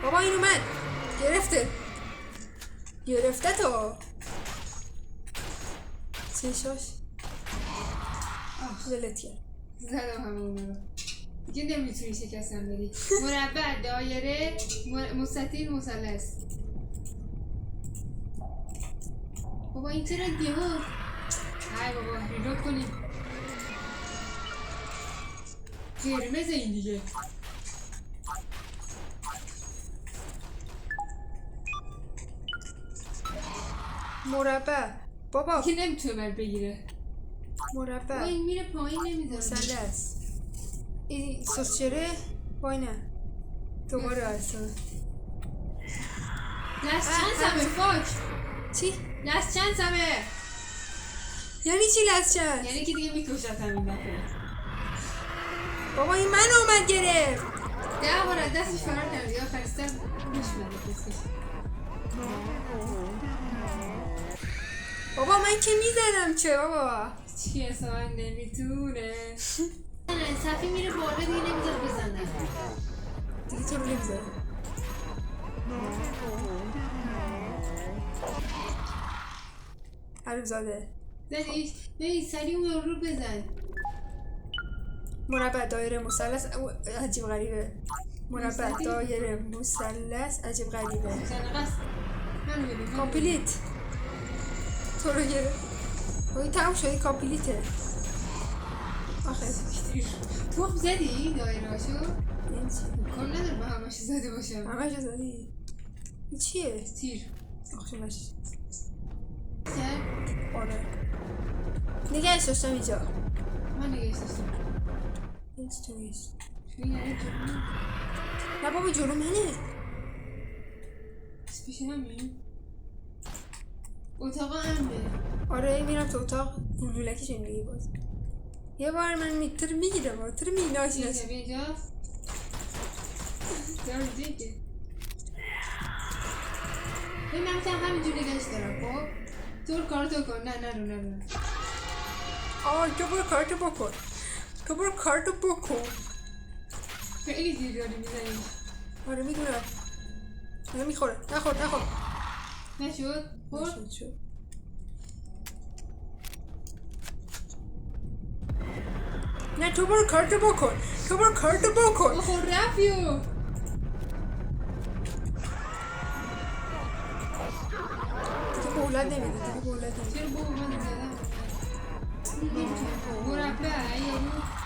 بابا این اومد گرفته تو چشاش دلت کرد زدم همه اونا رو دیگه نمیتونی شکستم بدی مربع دایره مستطیل مثلث بابا این چرا دیگه های بابا ریلود کنیم قرمز این دیگه مربع بابا که نمیتونه من بگیره مربع این میره پایین نمیذاره مثلث این سوسچره وای نه دوباره اصلا لست چند سمه فاک چی؟ لست چند سمه یعنی چی لسچن؟ یعنی که دیگه میکشت همین دفعه بابا این من اومد گرفت 10 بار از دستش فرار کرد یا فرستم میشمنده کسکش بابا من که میزنم چه بابا چی اصلا نمیتونه صفی میره بالا دیگه نمیذاره بزنه دیگه تو رو نمیذاره حروم زاده نه سریع اون رو بزن مربع دایره مثلث عجیب غریبه مربع دایره مثلث عجیب غریبه زنقص منو ببین کامپلیت تو رو گرفت این تمام شدی کامپلیته آخه تو هم زدی دایره هاشو این چی؟ کار نداره من همش زده باشم همه جا زدی این چیه؟ تیر آخه مش سر آره نگهش داشتم اینجا من نگهش داشتم این چی تو نیست چون یعنی جلو نه بابا جلو منه پیش همین اتاق امنه آره میرم تو اتاق لولکش میگی باز یه بار من میتر میگیرم تر میناشی اینجا بیا اینجا دارم دیگه ببین من میتونم همینجور نگهش دارم خب تو کارتو کن نه تو برو کارتو بکن خیلی دیر داری میزنی آره میدونم نمیخوره نخور نشد خورد شد نه تو برو کارتو بکن بخور رفیو دیگه بولد نمیده چرا بابا من زدم مربع یارو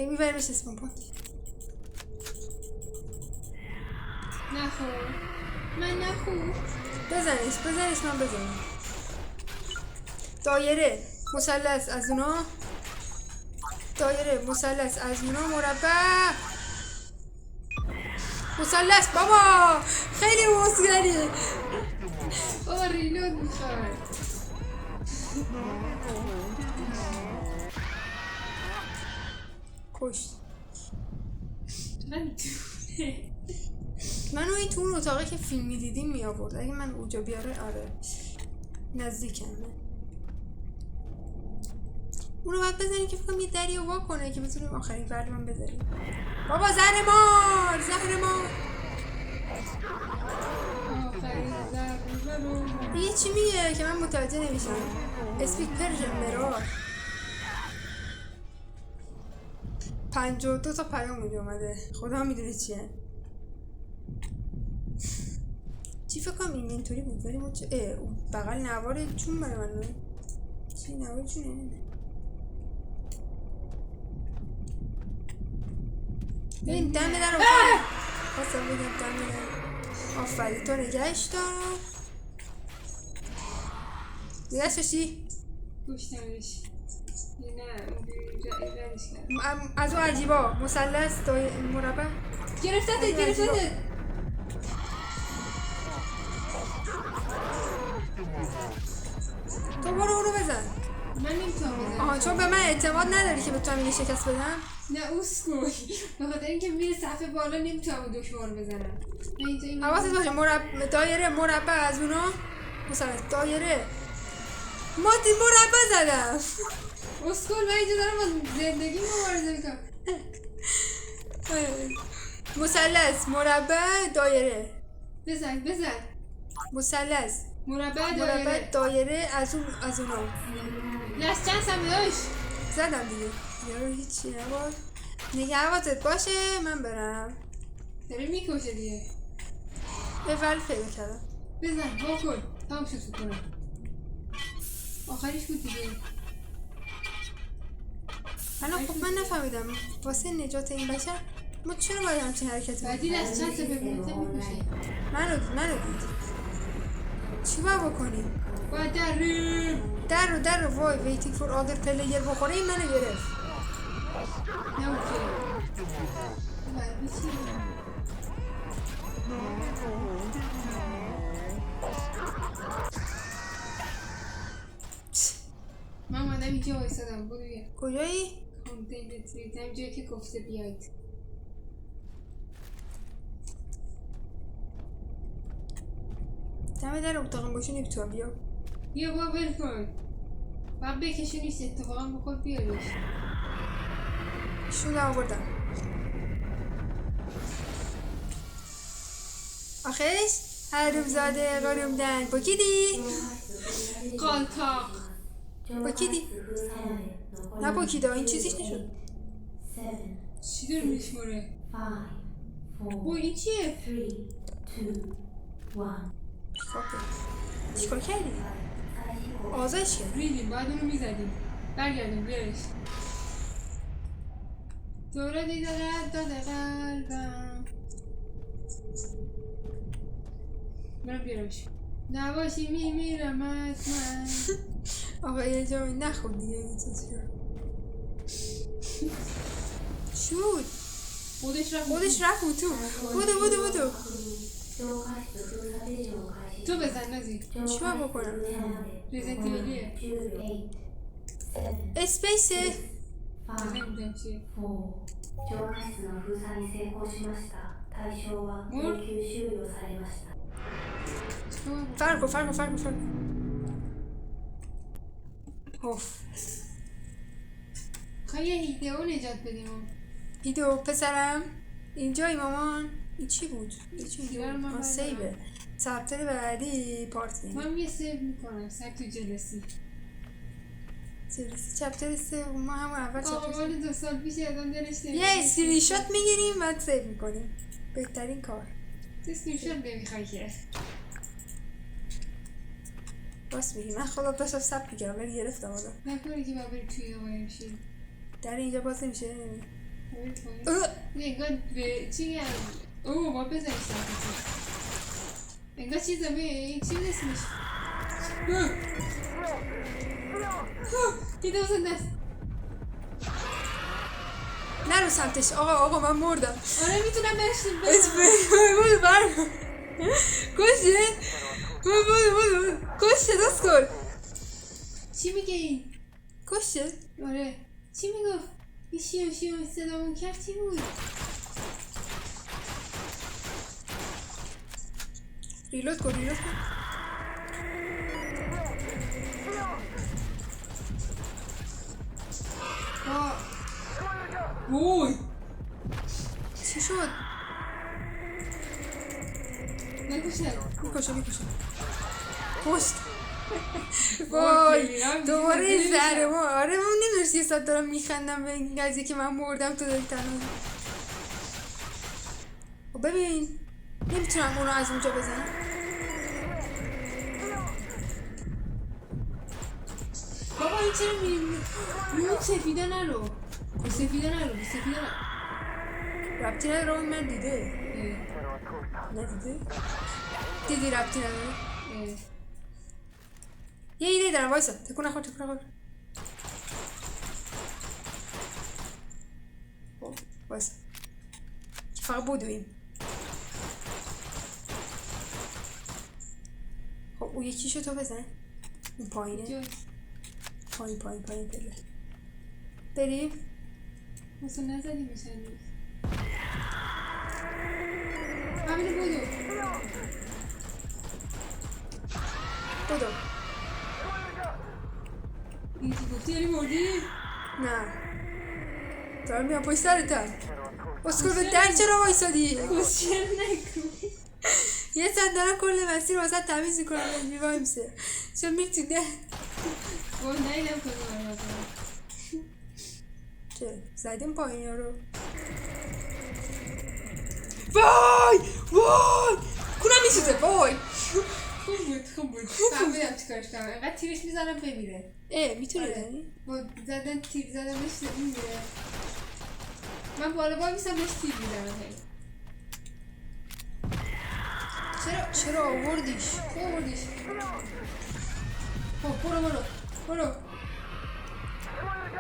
میبریمش اسپون پوینت. نخور من نخور. بزنش من بزنم. دایره مثلث از اونا، مربع مثلث. بابا خیلی موسیقیه. بابا ریلود میخواد. کشت من دونه. منو این تو اون اتاقی که فیلم میدیدیم می آورد. اگه من اونجا بیاره آره نزدیکمه. اونو باید بزنیم که فکرم یه دری رو وا کنه که بتونیم آخرین فرد من بذاریم. بابا زهر مار یه چی میگه که من متوجه نمیشم. اسپیک پرژن مرار 52 تا پیام میده اومده. خدا میدونه چیه. چی فکر کنم اینطوری بود ولی ما چه بغل نوار چون برای من چی نوار چونه نمیده. ببین دم در رو خواستم بگم دم در آفری تو نگهش دار نگهش داشتی؟ گوشتمش نه از اون عجیبا مثلث مربع گرفتت. تو برو اونو بزن. من نمیتونم بزنم. آها چون به من اعتماد نداری که بتونم اینو شکست بدم. نه اسکوی به خاطر اینکه میره صفحه بالا نمیتونم اون دشوار بزنم. حواست باشه دایره مربع از اونا مثلث دایره مربع زدم. اسکول من اینجا دارم با زندگی مبارزه میکنم. مثلث مربع دایره بزن مثلث مربع دایره از اونا لست چند هم داشت زدم دیگه. یارو هیچی نباد. نگهواتت باشه من برم. داره میکشه دیگه. یه ول پیدا کردم. بزن باکن تمام شد کنم. آخریش بود دیگه. حالا خب من نفهمیدم واسه نجات این بشر ما چرا باید همچین حرکتی بعدی لست چند سفر بیمته میکشه. منو دید چی باید بکنیم؟ باید در رو وای ویتینگ فور آدر پلیر بخوره این منو گرفت. نه اوکی بعدی چی؟ من اومدم اینجا وایسادم برو بیا. کجایی؟ کانتینت ریتم جایی که گفته بیاید. دم در اتاقم باشه نمیتونم بیا با ول کن باید بکشونیش اتفاقا بخور بیاریش. شون آوردم آخرش حرومزاده قرومدن با کی دی؟ قالتاق با کی دی؟ نه با کی دا این چیزیش نشد. چی داره میشماره؟ با این چیه؟ چیکار کردی؟ آزش کرد. ریدیم باید اونو میزدیم. برگردیم بیارش. دوره دیدارت داده قلبم. برم بیارمش. نباشی میمیرم از من. آقا یه جایی نخود دیگه این چیز شد. خودش رفت و تو بودو تو بزن نازی. چی باید بکنم؟ رزنتیبلیه. اسپیسه نمیدونم چیه. فرق اوف خواهی یه هیدئو نجات بدیم. هیدئو پسرم اینجایی مامان. این چی بود؟ من سیبه چپتر بعدی پارتی. من یه سیب میکنم سر تو جلسی چپتر سیب ما همون اول آقا مال 2 سال پیش ازم دلش نمیده. یه اسکرین شات میگیریم بعد سیو میکنیم. بهترین کار. اسکرین شات نمیخوای که راست میگی من خدا داشتم ثبت میکردم ولی گرفتم حالا نکنه که باید بری توی آقای میشه. در اینجا باز نمیشه. انگار به چی گرم اوه ما بزنیم انگار چیزا به چی اسمش دیده بزن دست نرو سمتش آقا من مردم آره میتونم برشتیم بودو برم کشه بودو کشه دست کن چی میگه این؟ کشه آره چی میگفت؟ این شیو صدامون کرد چی بود؟ ریلود کن وای چی شد؟ میکشه کشت وای دوباره زهره ما آره من نمیدونست یه ساعت دارم میخندم به این قضیه که من مردم تو داری تنها ببین نمیتونم اونو از اونجا بزنم بابا این چرا میریم اون سفیده نرو ربطی نداره اون من دیده ندیده؟ دیدی ربطی نداره؟ یه ایده دارم وایسا تکون نخور وایسا فقط بودویم خب اون یکیشو تو بزن اون پایینه پایین پله بریم مثلا نزدیمش هنوز همینو بودو این چی گفتی یعنی مردی؟ نه دارم میام پشت سرتم اسکول به در چرا وایسادی؟ کسچر نکن یه ساعت دارم کل مسیر واسه تمیز میکنم میوایمسه چون میری تو ده وای نیدم کنیم چه؟ زدیم پایین ها رو وای کنم میسوزه وای خوب بود فهمیدم چیکارش کنم انقدر تیرش میزنم بمیره میتونی بزنی؟ با تیر زدنش میمیره من بالا میسم بهش تیر میزنم چرا آوردیش؟ خب برو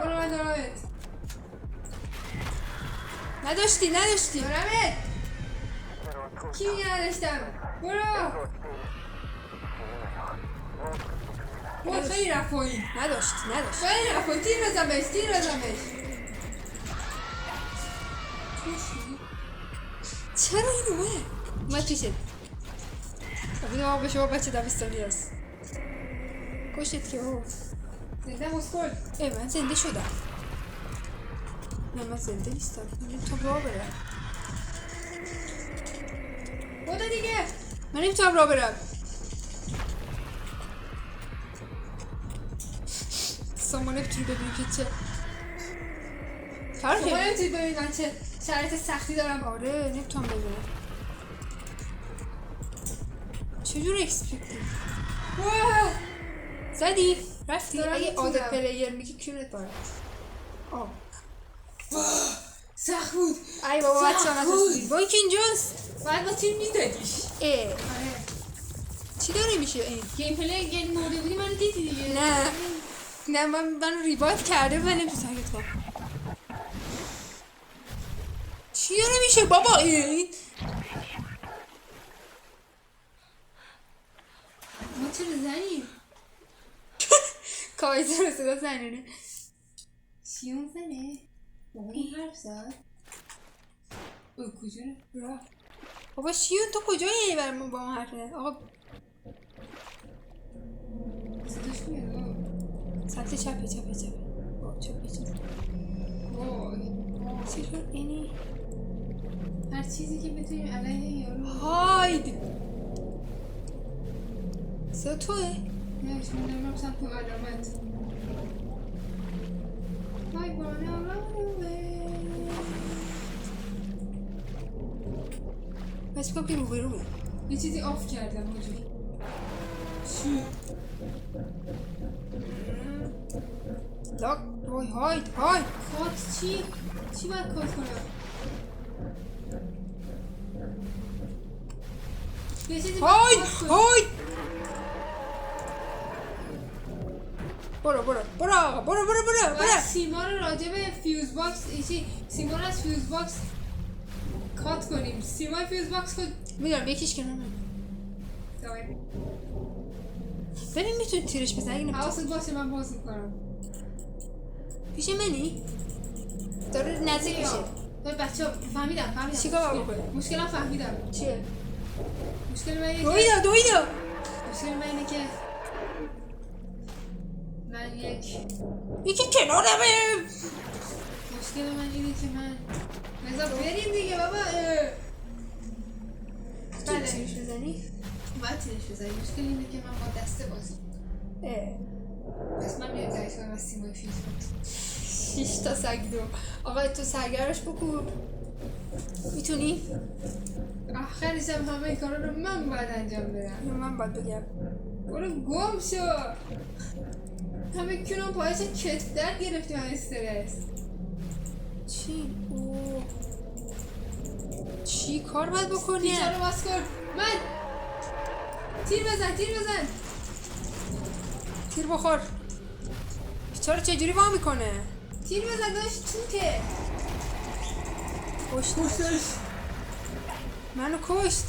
من دارمت نداشتی دارمت کی میگه نداشتم برو خیلی رفت پایین نداشت خیلی رفت پایین تیر بزنمش چرا این اومد توشت ببینم آقا به شما بچه دبستانی هست کشت که او زنده مسکل من زنده شدم نه من زنده نیستم نمیتونم راه برم بودا دیگه من نمیتونم راه برم سامان نمیتونی ببینی که چه فرقی شما نمیتونی ببینی من چه شرایط سختی دارم آره نمیتونم ببینم چجور اکسپکتی زدی؟ رفتی؟ اگه عادت پلیر میگی کیونت باره سخت بود ای بابا بچه ها نتوستید با اینکه اینجاست باید با تیر میدادیش چی داره میشه این؟ گیم پلی مرده بودی منو دیدی دیگه نه من ریوایو کرده و نمیتونم تارگت کنم چی داره میشه بابا این؟ ما چرا زنیم؟ کایزه رو صدا زنونه شیون زنه؟ بابا این حرف زد؟ کجا رفت بابا شیون تو کجایی برمون با اون حرف زد؟ آقا صداش میاد سمت چپه چپه چی شد اینی؟ هر چیزی که بتونیم علیه یارو هاید صدا توه؟ نه شما نمیم سمت علامت I wanna run away بس بکنم که روبرومه یه چیزی آف کردم حاجی چی؟ لاک وای هاید کات چی؟ چی باید کد کنم؟ یه چیزی باید های کد کنم. های برو باید سیما رو راجع به فیوز باکس سیما رو از فیوز باکس کات کنیم. سیما فیوز باکس کد میدونم یکیش کنم ببین میتونی تیرش بزنی اگه نمیتونی حواست باشه من باز میکنم. پیش منی؟ داره نزدیک میشه بچه ها فهمیدم چیکار باید بکنی؟ مشکلم فهمیدم. چیه؟ مشکل من اینه که دویدو مشکل من اینه که من یکی کنارمه مشکل من اینه که من رضا بریم دیگه بابا. بله تیرش بزنی؟ باید تیرش بزنی. مشکل اینه که من با دسته بازی پس من میرم درک کنم از سیمای فیوز باکس. 6 تا سگ دو آقا تو سگرش بکن میتونی؟ آخرش هم همه این کارا رو من باید انجام بدم. من باید بگم برو گم شو. همه کنم پایش کت درد گرفتی من استرس. چی؟ اوه چی کار باید بکنی؟ پیچه رو باز کن. من تیر بزن تیر بخور پیچه رو چجوری وا میکنه؟ تیر بزن داشت توته کشتش منو کشت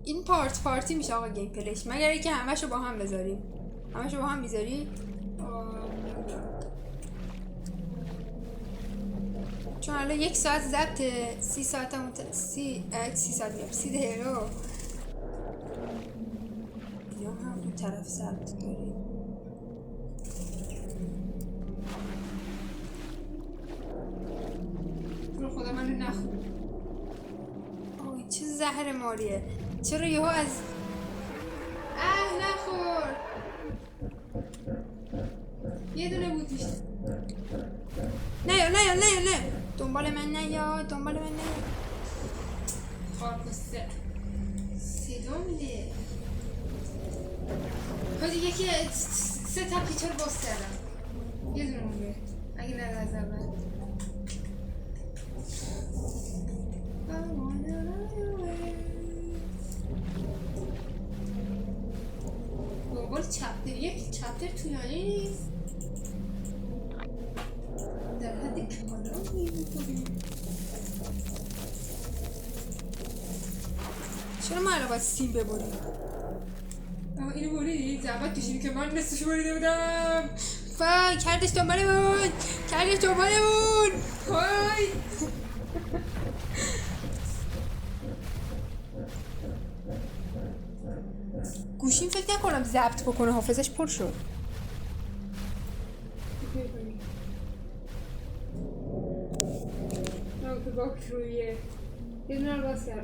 این پارتی میشه آقا گیم پلیش مگر اینکه همشو با هم بذاریم. همشو با هم میذاری؟ چون الان 1 ساعت ضبطه 30 ساعت هم 30 ساعت میگم 30 دقیقه یا هم اون طرف ضبط داریم. برو خدا منو نخون. آی چه زهر ماریه چرا یهو از نخور. یه دونه بود بیشتر. نه دنبال من نیا خارکسته صدا میده. حاجی یکی 3 تا پیچه رو باز کردم. یه دونه مونده اگه نه از اول. بابا یک چپتر طولانی نیست. در حد کمالات می‌کنیم. چرا ما الان باید سیم ببریم؟ اما اینو بریدی؟ زحمت کشیدی که من نصفشو بریده بودم. وای کردش دنبالمون وای گوشیم فکر نکنم ضبط بکنه حافظش پر شد.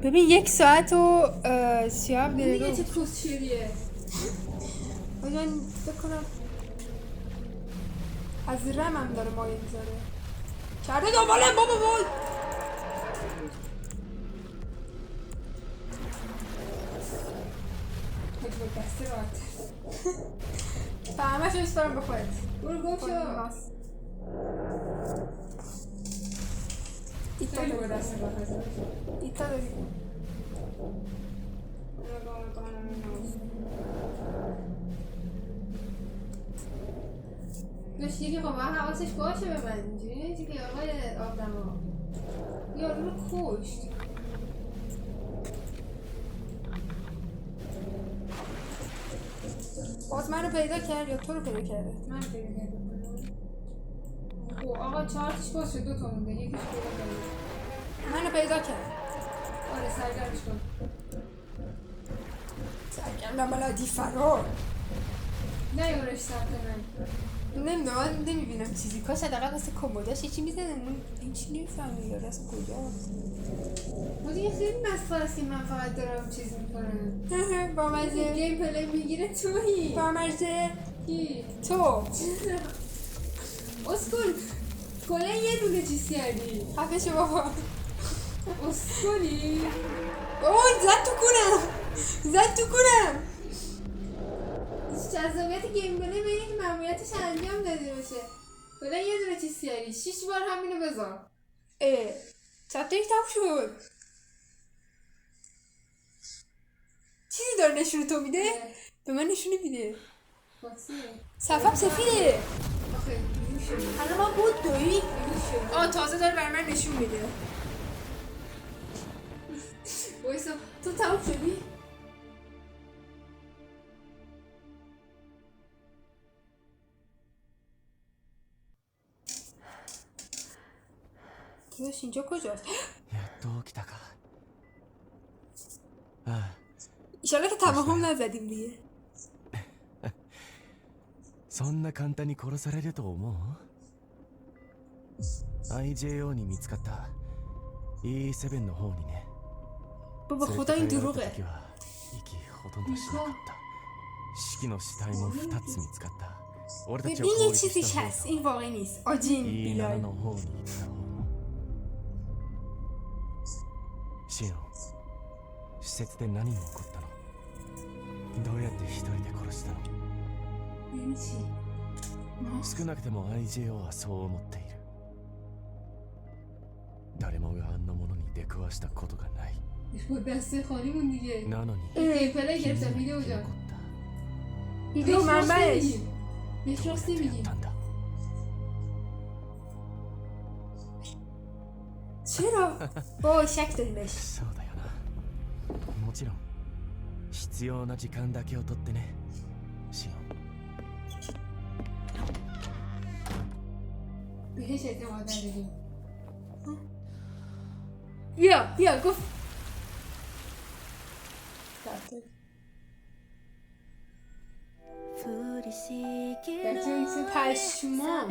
ببین 1 ساعت و 37 دیگه دقیقه چه کس شیریه. آجان بکنم از رمم داره مایه میذاره کرده دنبالم بابا وای دسته راحت همه شو بسپارم به خودت. برو گم شو. ایتا خیلی با داری دست راحت. ایتا داری داشت یکی خب من حواسش باشه به من اینجوری نیستی که آقای آدما یارو رو کشت. باز منو پیدا کرد یا تو رو پیدا کرده؟ من پیدا کردم. خب آقا 4 تاش باز شد 2 تا مونده یکیش پیدا کرد. منو پیدا کرد آره سرگرمش کن. سرگرم بلادی فرار نه یارش سمت من. نمیدونم نمیبینم چیزی کاش حداقل واسه کمداش یه چی میزنه این چی نمیفهمه یاره اصلا کجاست. دیگه خیلی مسخره است که من فقط دارم چیز میکنم. با مزه گیم پلی میگیره تویی. با مزه کی؟ تو اسکول کلا یه دونه چیز کردی. خفه شو بابا اسکولی اوه زد تو کونم جذابیت گیم پلی به اینه که ماموریتش انجام داده باشه. کلا یه دونه چیز سیاری 6 بار همینو بذار. چطوری تموم شد؟ چیزی داره نشون تو میده؟ به من نشون میده. باکسیه. صفحه سفیده. آخه اینو شد. الان ما بود دوی. اینو شد. تازه داره بر من نشون میده. وایسا. تو تموم شدی؟ توش اینجا کجاست؟ やっと起きたか。ああ、 ایشالا که تمام نزدیم دیگه. そんな簡単に殺されると思う？ IJO に見つかった E7 の方にね。 بابا خدا این 連れて帰られ دروغه. た時は息ほとんどしなかった。式の死体も2つ見つかった。俺たちを ببین 攻 یه 撃 چیزیش した方 هست این واقعی نیست. آجین E7 بیلال. の方に行った方も。シオン、施設で何が起こったの？どうやって一人で殺したの？ یعنی چی؟ 少なくても IJO はそう思っている。誰もがあんなものに出くわしたことがない。 با دسته خالیمون دیگه. なのに گیم پلی 君 گرفتم に ویدیو 起 جان. こった ویدیو منبعش. بهش どうやっ راست てやっ نمیگیم. たんだ？ چرا؟ بابا شک داریم بهش. そうだよな。もちろん必要な時間だけを取ってね、シオン。 بهش اعتماد نداریم. بیا گفت. پشمام.